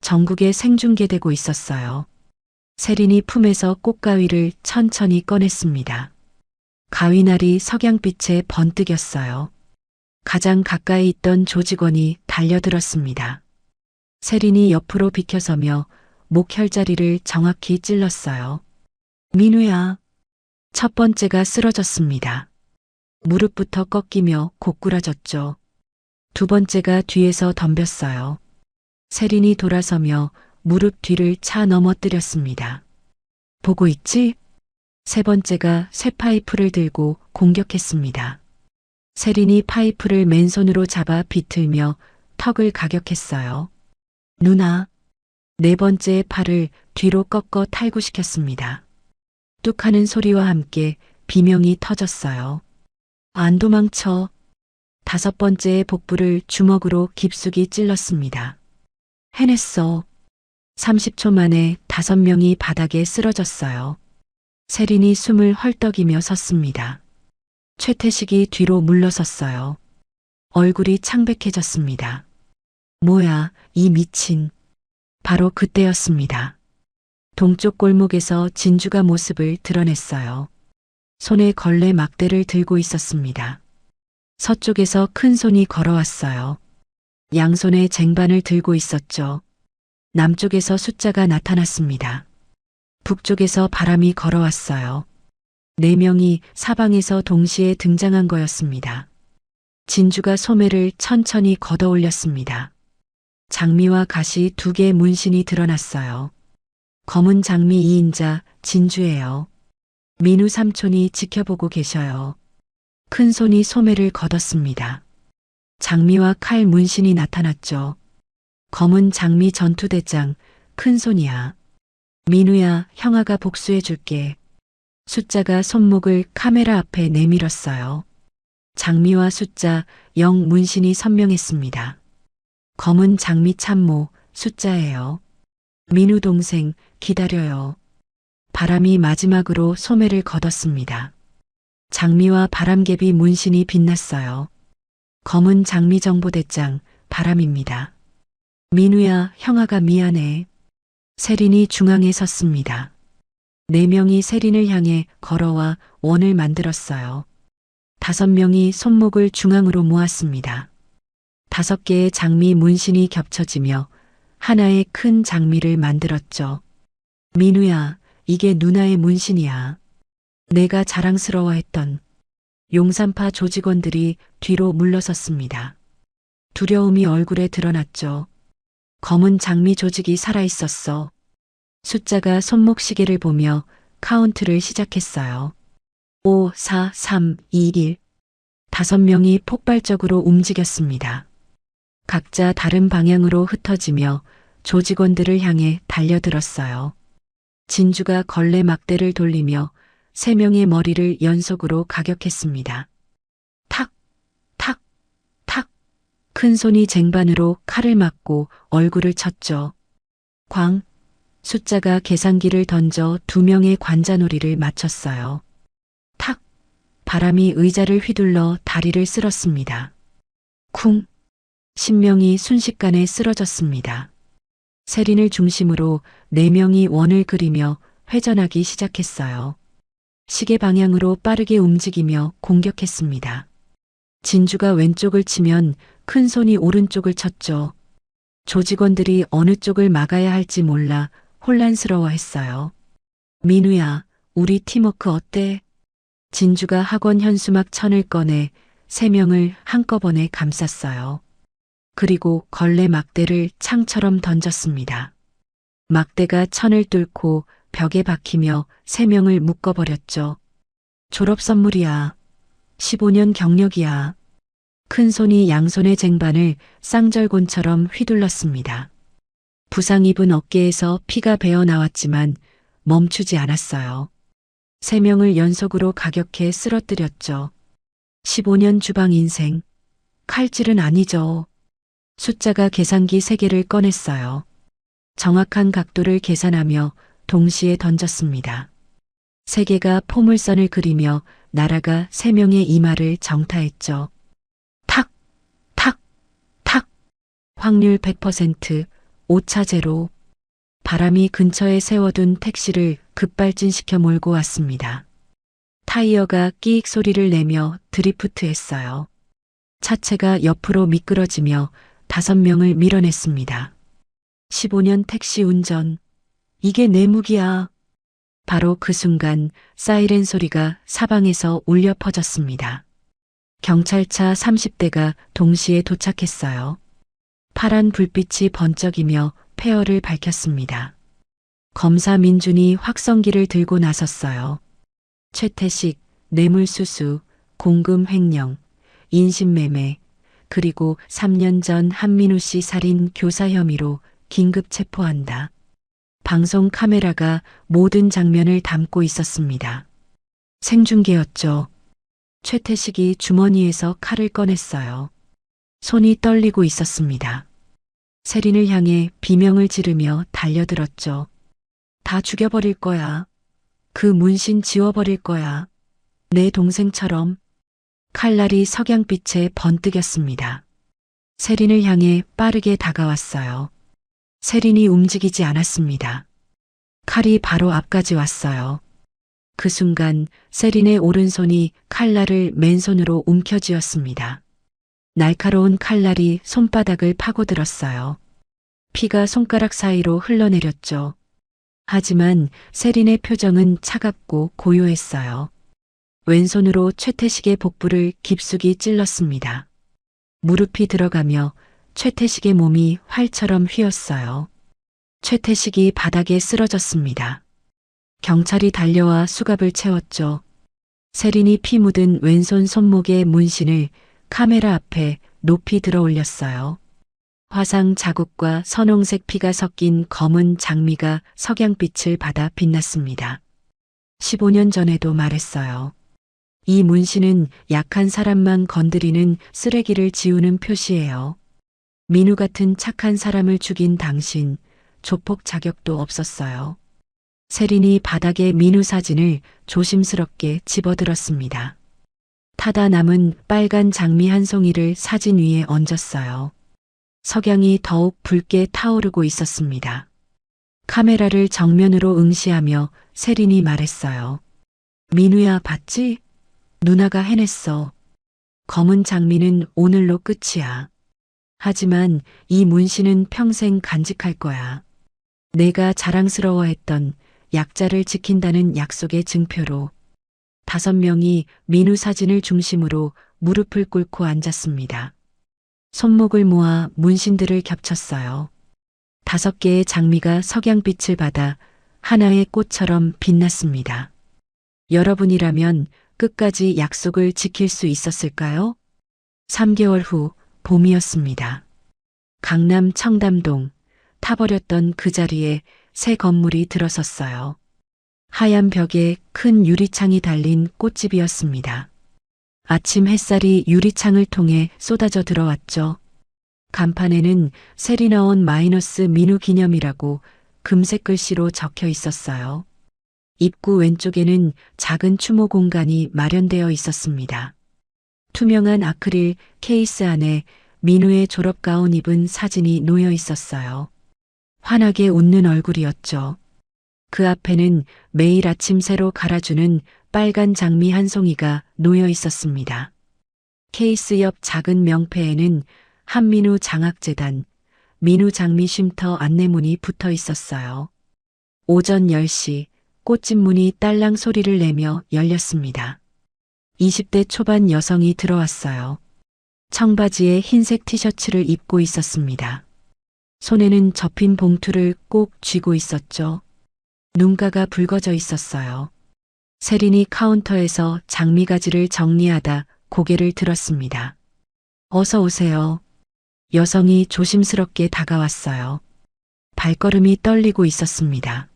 전국에 생중계되고 있었어요. 세린이 품에서 꽃가위를 천천히 꺼냈습니다. 가위날이 석양빛에 번뜩였어요. 가장 가까이 있던 조직원이 달려들었습니다. 세린이 옆으로 비켜서며 목 혈자리를 정확히 찔렀어요. 민우야. 첫 번째가 쓰러졌습니다. 무릎부터 꺾이며 고꾸라졌죠. 두 번째가 뒤에서 덤볐어요. 세린이 돌아서며 무릎 뒤를 차 넘어뜨렸습니다. 보고 있지? 세 번째가 쇠파이프를 들고 공격했습니다. 세린이 파이프를 맨손으로 잡아 비틀며 턱을 가격했어요. 누나. 네 번째의 팔을 뒤로 꺾어 탈구시켰습니다. 뚝 하는 소리와 함께 비명이 터졌어요. 안 도망쳐. 다섯 번째의 복부를 주먹으로 깊숙이 찔렀습니다. 해냈어. 30초 만에 5명이 바닥에 쓰러졌어요. 세린이 숨을 헐떡이며 섰습니다. 최태식이 뒤로 물러섰어요. 얼굴이 창백해졌습니다. 뭐야, 이 미친. 바로 그때였습니다. 동쪽 골목에서 진주가 모습을 드러냈어요. 손에 걸레 막대를 들고 있었습니다. 서쪽에서 큰 손이 걸어왔어요. 양손에 쟁반을 들고 있었죠. 남쪽에서 숫자가 나타났습니다. 북쪽에서 바람이 걸어왔어요. 4명이 사방에서 동시에 등장한 거였습니다. 진주가 소매를 천천히 걷어 올렸습니다. 장미와 가시 2개의 문신이 드러났어요. 검은 장미 2인자 진주예요. 민우 삼촌이 지켜보고 계셔요. 큰 손이 소매를 걷었습니다. 장미와 칼 문신이 나타났죠. 검은 장미 전투대장, 큰 손이야. 민우야, 형아가 복수해 줄게. 숫자가 손목을 카메라 앞에 내밀었어요. 장미와 숫자 0 문신이 선명했습니다. 검은 장미 참모, 숫자예요. 민우 동생, 기다려요. 바람이 마지막으로 소매를 걷었습니다. 장미와 바람개비 문신이 빛났어요. 검은 장미 정보대장, 바람입니다. 민우야, 형아가 미안해. 세린이 중앙에 섰습니다. 4명이 세린을 향해 걸어와 원을 만들었어요. 5명이 손목을 중앙으로 모았습니다. 5개의 장미 문신이 겹쳐지며 하나의 큰 장미를 만들었죠. 민우야, 이게 누나의 문신이야. 내가 자랑스러워했던. 용산파 조직원들이 뒤로 물러섰습니다. 두려움이 얼굴에 드러났죠. 검은 장미 조직이 살아있었어. 숫자가 손목 시계를 보며 카운트를 시작했어요. 5, 4, 3, 2, 1. 5명이 폭발적으로 움직였습니다. 각자 다른 방향으로 흩어지며 조직원들을 향해 달려들었어요. 진주가 걸레 막대를 돌리며 3명의 머리를 연속으로 가격했습니다. 탁, 탁, 탁. 큰 손이 쟁반으로 칼을 맞고 얼굴을 쳤죠. 광. 숫자가 계산기를 던져 2명의 관자놀이를 맞췄어요. 탁. 바람이 의자를 휘둘러 다리를 쓸었습니다. 쿵. 10명이 순식간에 쓰러졌습니다. 세린을 중심으로 4명이 원을 그리며 회전하기 시작했어요. 시계 방향으로 빠르게 움직이며 공격했습니다. 진주가 왼쪽을 치면 큰 손이 오른쪽을 쳤죠. 조직원들이 어느 쪽을 막아야 할지 몰라 혼란스러워했어요. 민우야, 우리 팀워크 어때? 진주가 학원 현수막 천을 꺼내 3명을 한꺼번에 감쌌어요. 그리고 걸레 막대를 창처럼 던졌습니다. 막대가 천을 뚫고 벽에 박히며 3명을 묶어버렸죠. 졸업 선물이야. 15년 경력이야. 큰 손이 양손의 쟁반을 쌍절곤처럼 휘둘렀습니다. 부상 입은 어깨에서 피가 배어 나왔지만 멈추지 않았어요. 3명을 연속으로 가격해 쓰러뜨렸죠. 15년 주방 인생. 칼질은 아니죠. 숫자가 계산기 3개를 꺼냈어요. 정확한 각도를 계산하며 동시에 던졌습니다. 3개가 포물선을 그리며 나라가 3명의 이마를 정타했죠. 탁, 탁, 탁. 확률 100%, 오차 제로. 바람이 근처에 세워둔 택시를 급발진시켜 몰고 왔습니다. 타이어가 끼익 소리를 내며 드리프트했어요. 차체가 옆으로 미끄러지며 5명을 밀어냈습니다. 15년 택시 운전. 이게 내 무기야. 바로 그 순간 사이렌 소리가 사방에서 울려 퍼졌습니다. 경찰차 30대가 동시에 도착했어요. 파란 불빛이 번쩍이며 폐허를 밝혔습니다. 검사 민준이 확성기를 들고 나섰어요. 최태식, 뇌물수수, 공금 횡령, 인신매매, 그리고 3년 전 한민우 씨 살인 교사 혐의로 긴급 체포한다. 방송 카메라가 모든 장면을 담고 있었습니다. 생중계였죠. 최태식이 주머니에서 칼을 꺼냈어요. 손이 떨리고 있었습니다. 세린을 향해 비명을 지르며 달려들었죠. 다 죽여버릴 거야. 그 문신 지워버릴 거야. 내 동생처럼. 칼날이 석양빛에 번뜩였습니다. 세린을 향해 빠르게 다가왔어요. 세린이 움직이지 않았습니다. 칼이 바로 앞까지 왔어요. 그 순간 세린의 오른손이 칼날을 맨손으로 움켜쥐었습니다. 날카로운 칼날이 손바닥을 파고들었어요. 피가 손가락 사이로 흘러내렸죠. 하지만 세린의 표정은 차갑고 고요했어요. 왼손으로 최태식의 복부를 깊숙이 찔렀습니다. 무릎이 들어가며 최태식의 몸이 활처럼 휘었어요. 최태식이 바닥에 쓰러졌습니다. 경찰이 달려와 수갑을 채웠죠. 세린이 피 묻은 왼손 손목의 문신을 카메라 앞에 높이 들어 올렸어요. 화상 자국과 선홍색 피가 섞인 검은 장미가 석양빛을 받아 빛났습니다. 15년 전에도 말했어요. 이 문신은 약한 사람만 건드리는 쓰레기를 지우는 표시예요. 민우 같은 착한 사람을 죽인 당신, 조폭 자격도 없었어요. 세린이 바닥에 민우 사진을 조심스럽게 집어들었습니다. 타다 남은 빨간 장미 한 송이를 사진 위에 얹었어요. 석양이 더욱 붉게 타오르고 있었습니다. 카메라를 정면으로 응시하며 세린이 말했어요. 민우야, 봤지? 누나가 해냈어. 검은 장미는 오늘로 끝이야. 하지만 이 문신은 평생 간직할 거야. 내가 자랑스러워했던 약자를 지킨다는 약속의 증표로. 5명이 민우 사진을 중심으로 무릎을 꿇고 앉았습니다. 손목을 모아 문신들을 겹쳤어요. 5개의 장미가 석양빛을 받아 하나의 꽃처럼 빛났습니다. 여러분이라면 끝까지 약속을 지킬 수 있었을까요? 3개월 후 봄이었습니다. 강남 청담동, 타버렸던 그 자리에 새 건물이 들어섰어요. 하얀 벽에 큰 유리창이 달린 꽃집이었습니다. 아침 햇살이 유리창을 통해 쏟아져 들어왔죠. 간판에는 세리나온 마이너스 민우 기념이라고 금색 글씨로 적혀 있었어요. 입구 왼쪽에는 작은 추모 공간이 마련되어 있었습니다. 투명한 아크릴 케이스 안에 민우의 졸업 가운 입은 사진이 놓여 있었어요. 환하게 웃는 얼굴이었죠. 그 앞에는 매일 아침 새로 갈아주는 빨간 장미 한 송이가 놓여 있었습니다. 케이스 옆 작은 명패에는 한민우 장학재단, 민우 장미 쉼터 안내문이 붙어 있었어요. 오전 10시 꽃집 문이 딸랑 소리를 내며 열렸습니다. 20대 초반 여성이 들어왔어요. 청바지에 흰색 티셔츠를 입고 있었습니다. 손에는 접힌 봉투를 꼭 쥐고 있었죠. 눈가가 붉어져 있었어요. 세린이 카운터에서 장미가지를 정리하다 고개를 들었습니다. 어서 오세요. 여성이 조심스럽게 다가왔어요. 발걸음이 떨리고 있었습니다.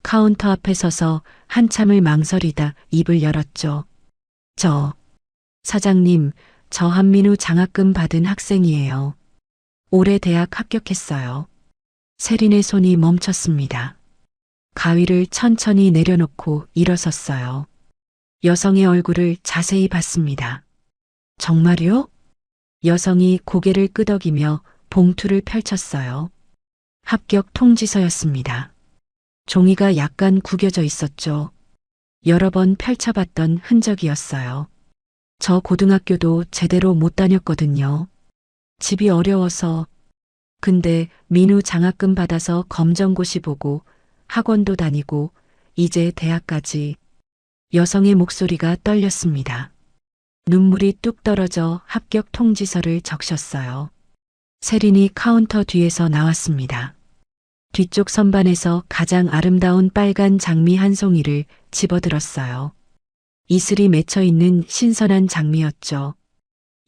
카운터 앞에 서서 한참을 망설이다 입을 열었죠. 사장님, 저 한민우 장학금 받은 학생이에요. 올해 대학 합격했어요. 세린의 손이 멈췄습니다. 가위를 천천히 내려놓고 일어섰어요. 여성의 얼굴을 자세히 봤습니다. 정말요? 여성이 고개를 끄덕이며 봉투를 펼쳤어요. 합격 통지서였습니다. 종이가 약간 구겨져 있었죠. 여러 번 펼쳐봤던 흔적이었어요. 저 고등학교도 제대로 못 다녔거든요. 집이 어려워서. 근데 민우 장학금 받아서 검정고시 보고 학원도 다니고 이제 대학까지. 여성의 목소리가 떨렸습니다. 눈물이 뚝 떨어져 합격 통지서를 적셨어요. 세린이 카운터 뒤에서 나왔습니다. 뒤쪽 선반에서 가장 아름다운 빨간 장미 한 송이를 집어들었어요. 이슬이 맺혀 있는 신선한 장미였죠.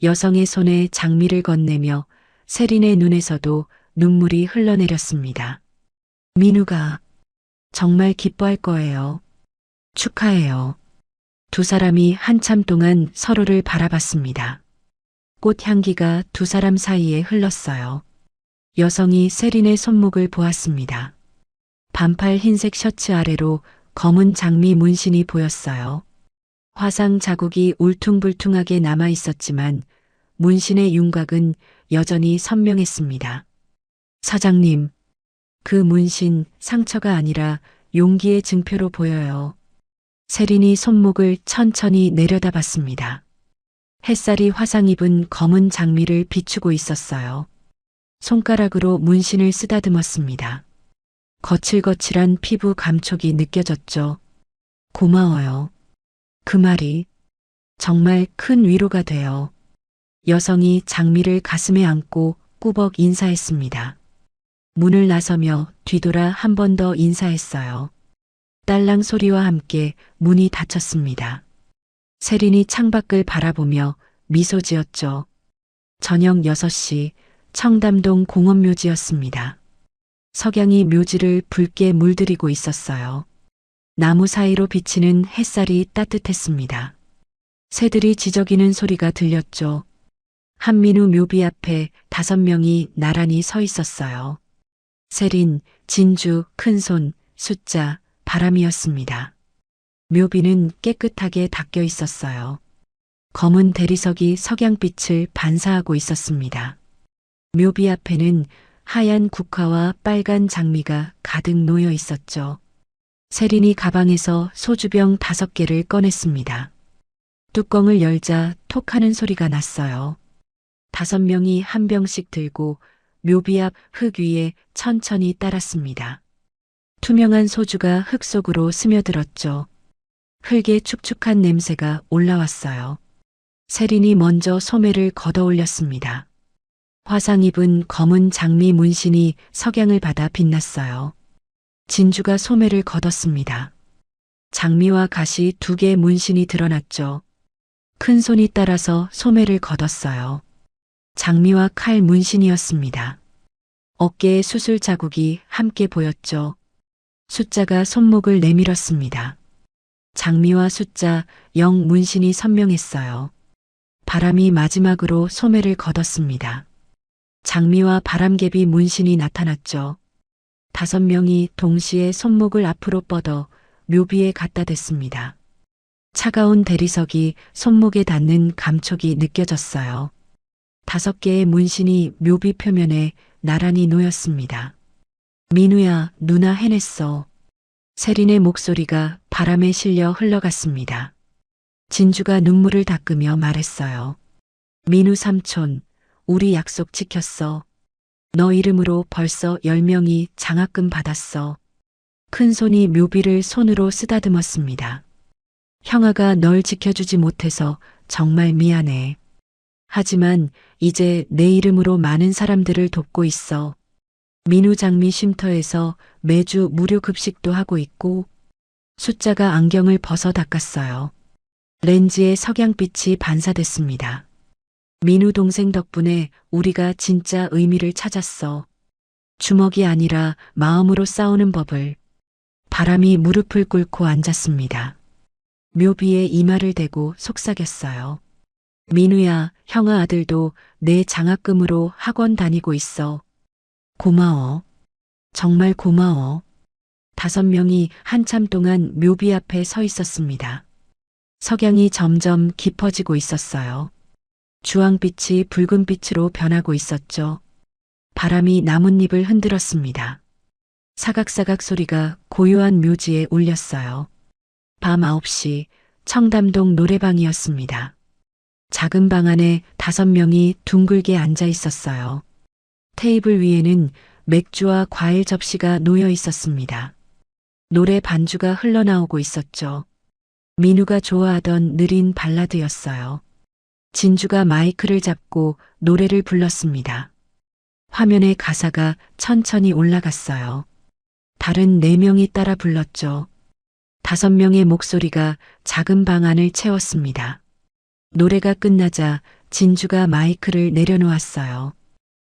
여성의 손에 장미를 건네며 세린의 눈에서도 눈물이 흘러내렸습니다. 민우가 정말 기뻐할 거예요. 축하해요. 두 사람이 한참 동안 서로를 바라봤습니다. 꽃향기가 두 사람 사이에 흘렀어요. 여성이 세린의 손목을 보았습니다. 반팔 흰색 셔츠 아래로 검은 장미 문신이 보였어요. 화상 자국이 울퉁불퉁하게 남아 있었지만 문신의 윤곽은 여전히 선명했습니다. 사장님, 그 문신 상처가 아니라 용기의 증표로 보여요. 세린이 손목을 천천히 내려다봤습니다. 햇살이 화상 입은 검은 장미를 비추고 있었어요. 손가락으로 문신을 쓰다듬었습니다. 거칠거칠한 피부 감촉이 느껴졌죠. 고마워요. 그 말이 정말 큰 위로가 돼요. 여성이 장미를 가슴에 안고 꾸벅 인사했습니다. 문을 나서며 뒤돌아 한 번 더 인사했어요. 딸랑 소리와 함께 문이 닫혔습니다. 세린이 창밖을 바라보며 미소 지었죠. 저녁 6시 청담동 공원묘지였습니다. 석양이 묘지를 붉게 물들이고 있었어요. 나무 사이로 비치는 햇살이 따뜻했습니다. 새들이 지저귀는 소리가 들렸죠. 한민우 묘비 앞에 5명이 나란히 서 있었어요. 세린, 진주, 큰손, 숫자, 바람이었습니다. 묘비는 깨끗하게 닦여 있었어요. 검은 대리석이 석양빛을 반사하고 있었습니다. 묘비 앞에는 하얀 국화와 빨간 장미가 가득 놓여 있었죠. 세린이 가방에서 소주병 5개를 꺼냈습니다. 뚜껑을 열자 톡 하는 소리가 났어요. 5명이 한 병씩 들고 묘비 앞 흙 위에 천천히 따랐습니다. 투명한 소주가 흙 속으로 스며들었죠. 흙의 축축한 냄새가 올라왔어요. 세린이 먼저 소매를 걷어 올렸습니다. 화상 입은 검은 장미 문신이 석양을 받아 빛났어요. 진주가 소매를 걷었습니다. 장미와 가시 2개의 문신이 드러났죠. 큰 손이 따라서 소매를 걷었어요. 장미와 칼 문신이었습니다. 어깨에 수술 자국이 함께 보였죠. 숫자가 손목을 내밀었습니다. 장미와 숫자 0 문신이 선명했어요. 바람이 마지막으로 소매를 걷었습니다. 장미와 바람개비 문신이 나타났죠. 5명이 동시에 손목을 앞으로 뻗어 묘비에 갖다 댔습니다. 차가운 대리석이 손목에 닿는 감촉이 느껴졌어요. 5개의 문신이 묘비 표면에 나란히 놓였습니다. 민우야, 누나 해냈어. 세린의 목소리가 바람에 실려 흘러갔습니다. 진주가 눈물을 닦으며 말했어요. 민우 삼촌, 우리 약속 지켰어. 너 이름으로 벌써 10명이 장학금 받았어. 큰 손이 묘비를 손으로 쓰다듬었습니다. 형아가 널 지켜주지 못해서 정말 미안해. 하지만 이제 내 이름으로 많은 사람들을 돕고 있어. 민우 장미 쉼터에서 매주 무료 급식도 하고 있고 숫자가 안경을 벗어 닦았어요. 렌즈에 석양빛이 반사됐습니다. 민우 동생 덕분에 우리가 진짜 의미를 찾았어. 주먹이 아니라 마음으로 싸우는 법을. 바람이 무릎을 꿇고 앉았습니다. 묘비에 이마를 대고 속삭였어요. 민우야, 형아 아들도 내 장학금으로 학원 다니고 있어. 고마워. 정말 고마워. 5명이 한참 동안 묘비 앞에 서 있었습니다. 석양이 점점 깊어지고 있었어요. 주황빛이 붉은빛으로 변하고 있었죠. 바람이 나뭇잎을 흔들었습니다. 사각사각 소리가 고요한 묘지에 울렸어요. 밤 9시 청담동 노래방이었습니다. 작은 방 안에 5명이 둥글게 앉아 있었어요. 테이블 위에는 맥주와 과일 접시가 놓여 있었습니다. 노래 반주가 흘러나오고 있었죠. 민우가 좋아하던 느린 발라드였어요. 진주가 마이크를 잡고 노래를 불렀습니다. 화면에 가사가 천천히 올라갔어요. 다른 4명이 따라 불렀죠. 5명의 목소리가 작은 방 안을 채웠습니다. 노래가 끝나자 진주가 마이크를 내려놓았어요.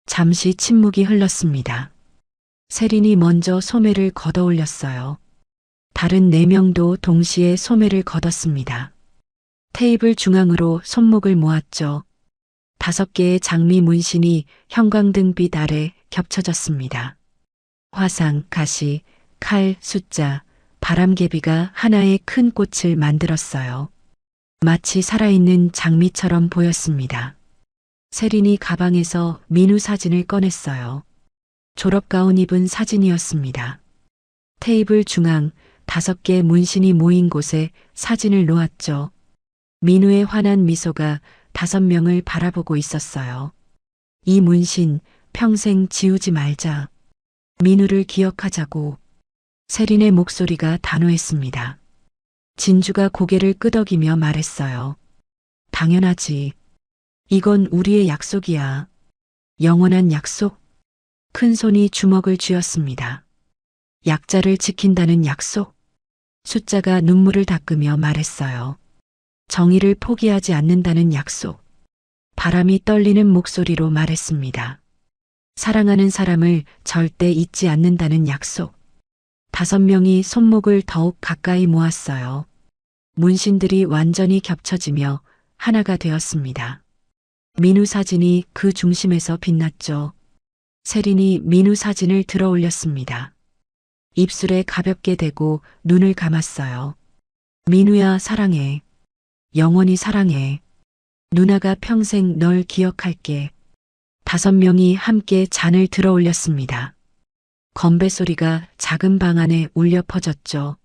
잠시 침묵이 흘렀습니다. 세린이 먼저 소매를 걷어 올렸어요. 다른 4명도 동시에 소매를 걷었습니다. 테이블 중앙으로 손목을 모았죠. 5개의 장미 문신이 형광등빛 아래 겹쳐졌습니다. 화상, 가시, 칼, 숫자, 바람개비가 하나의 큰 꽃을 만들었어요. 마치 살아있는 장미처럼 보였습니다. 세린이 가방에서 민우 사진을 꺼냈어요. 졸업가운 입은 사진이었습니다. 테이블 중앙 5개 문신이 모인 곳에 사진을 놓았죠. 민우의 환한 미소가 5명을 바라보고 있었어요. 이 문신 평생 지우지 말자. 민우를 기억하자고. 세린의 목소리가 단호했습니다. 진주가 고개를 끄덕이며 말했어요. 당연하지. 이건 우리의 약속이야. 영원한 약속. 큰 손이 주먹을 쥐었습니다. 약자를 지킨다는 약속. 숫자가 눈물을 닦으며 말했어요. 정의를 포기하지 않는다는 약속. 바람이 떨리는 목소리로 말했습니다. 사랑하는 사람을 절대 잊지 않는다는 약속. 5명이 손목을 더욱 가까이 모았어요. 문신들이 완전히 겹쳐지며 하나가 되었습니다. 민우 사진이 그 중심에서 빛났죠. 세린이 민우 사진을 들어 올렸습니다. 입술에 가볍게 대고 눈을 감았어요. 민우야, 사랑해. 영원히 사랑해. 누나가 평생 널 기억할게. 5명이 함께 잔을 들어 올렸습니다. 건배 소리가 작은 방 안에 울려 퍼졌죠.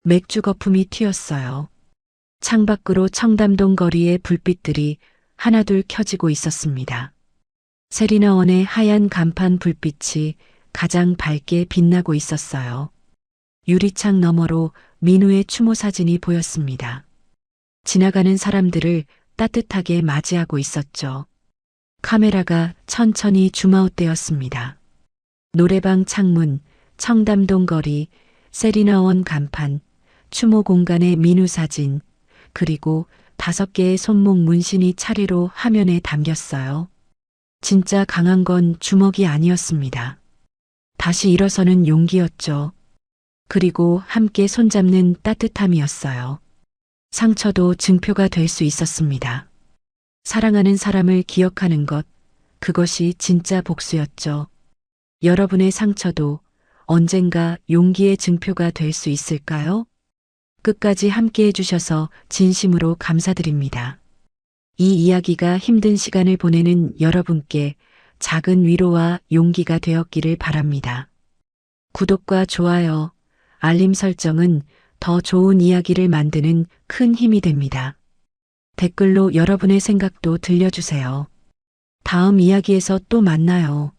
맥주 거품이 튀었어요. 창밖으로 청담동 거리의 불빛들이 하나둘 켜지고 있었습니다. 세리나원의 하얀 간판 불빛이 가장 밝게 빛나고 있었어요. 유리창 너머로 민우의 추모 사진이 보였습니다. 지나가는 사람들을 따뜻하게 맞이하고 있었죠. 카메라가 천천히 줌아웃되었습니다. 노래방 창문, 청담동 거리, 세리나원 간판, 추모 공간의 민우 사진, 그리고 5개의 손목 문신이 차례로 화면에 담겼어요. 진짜 강한 건 주먹이 아니었습니다. 다시 일어서는 용기였죠. 그리고 함께 손잡는 따뜻함이었어요. 상처도 증표가 될 수 있었습니다. 사랑하는 사람을 기억하는 것, 그것이 진짜 복수였죠. 여러분의 상처도 언젠가 용기의 증표가 될 수 있을까요? 끝까지 함께 해주셔서 진심으로 감사드립니다. 이 이야기가 힘든 시간을 보내는 여러분께 작은 위로와 용기가 되었기를 바랍니다. 구독과 좋아요, 알림 설정은 더 좋은 이야기를 만드는 큰 힘이 됩니다. 댓글로 여러분의 생각도 들려주세요. 다음 이야기에서 또 만나요.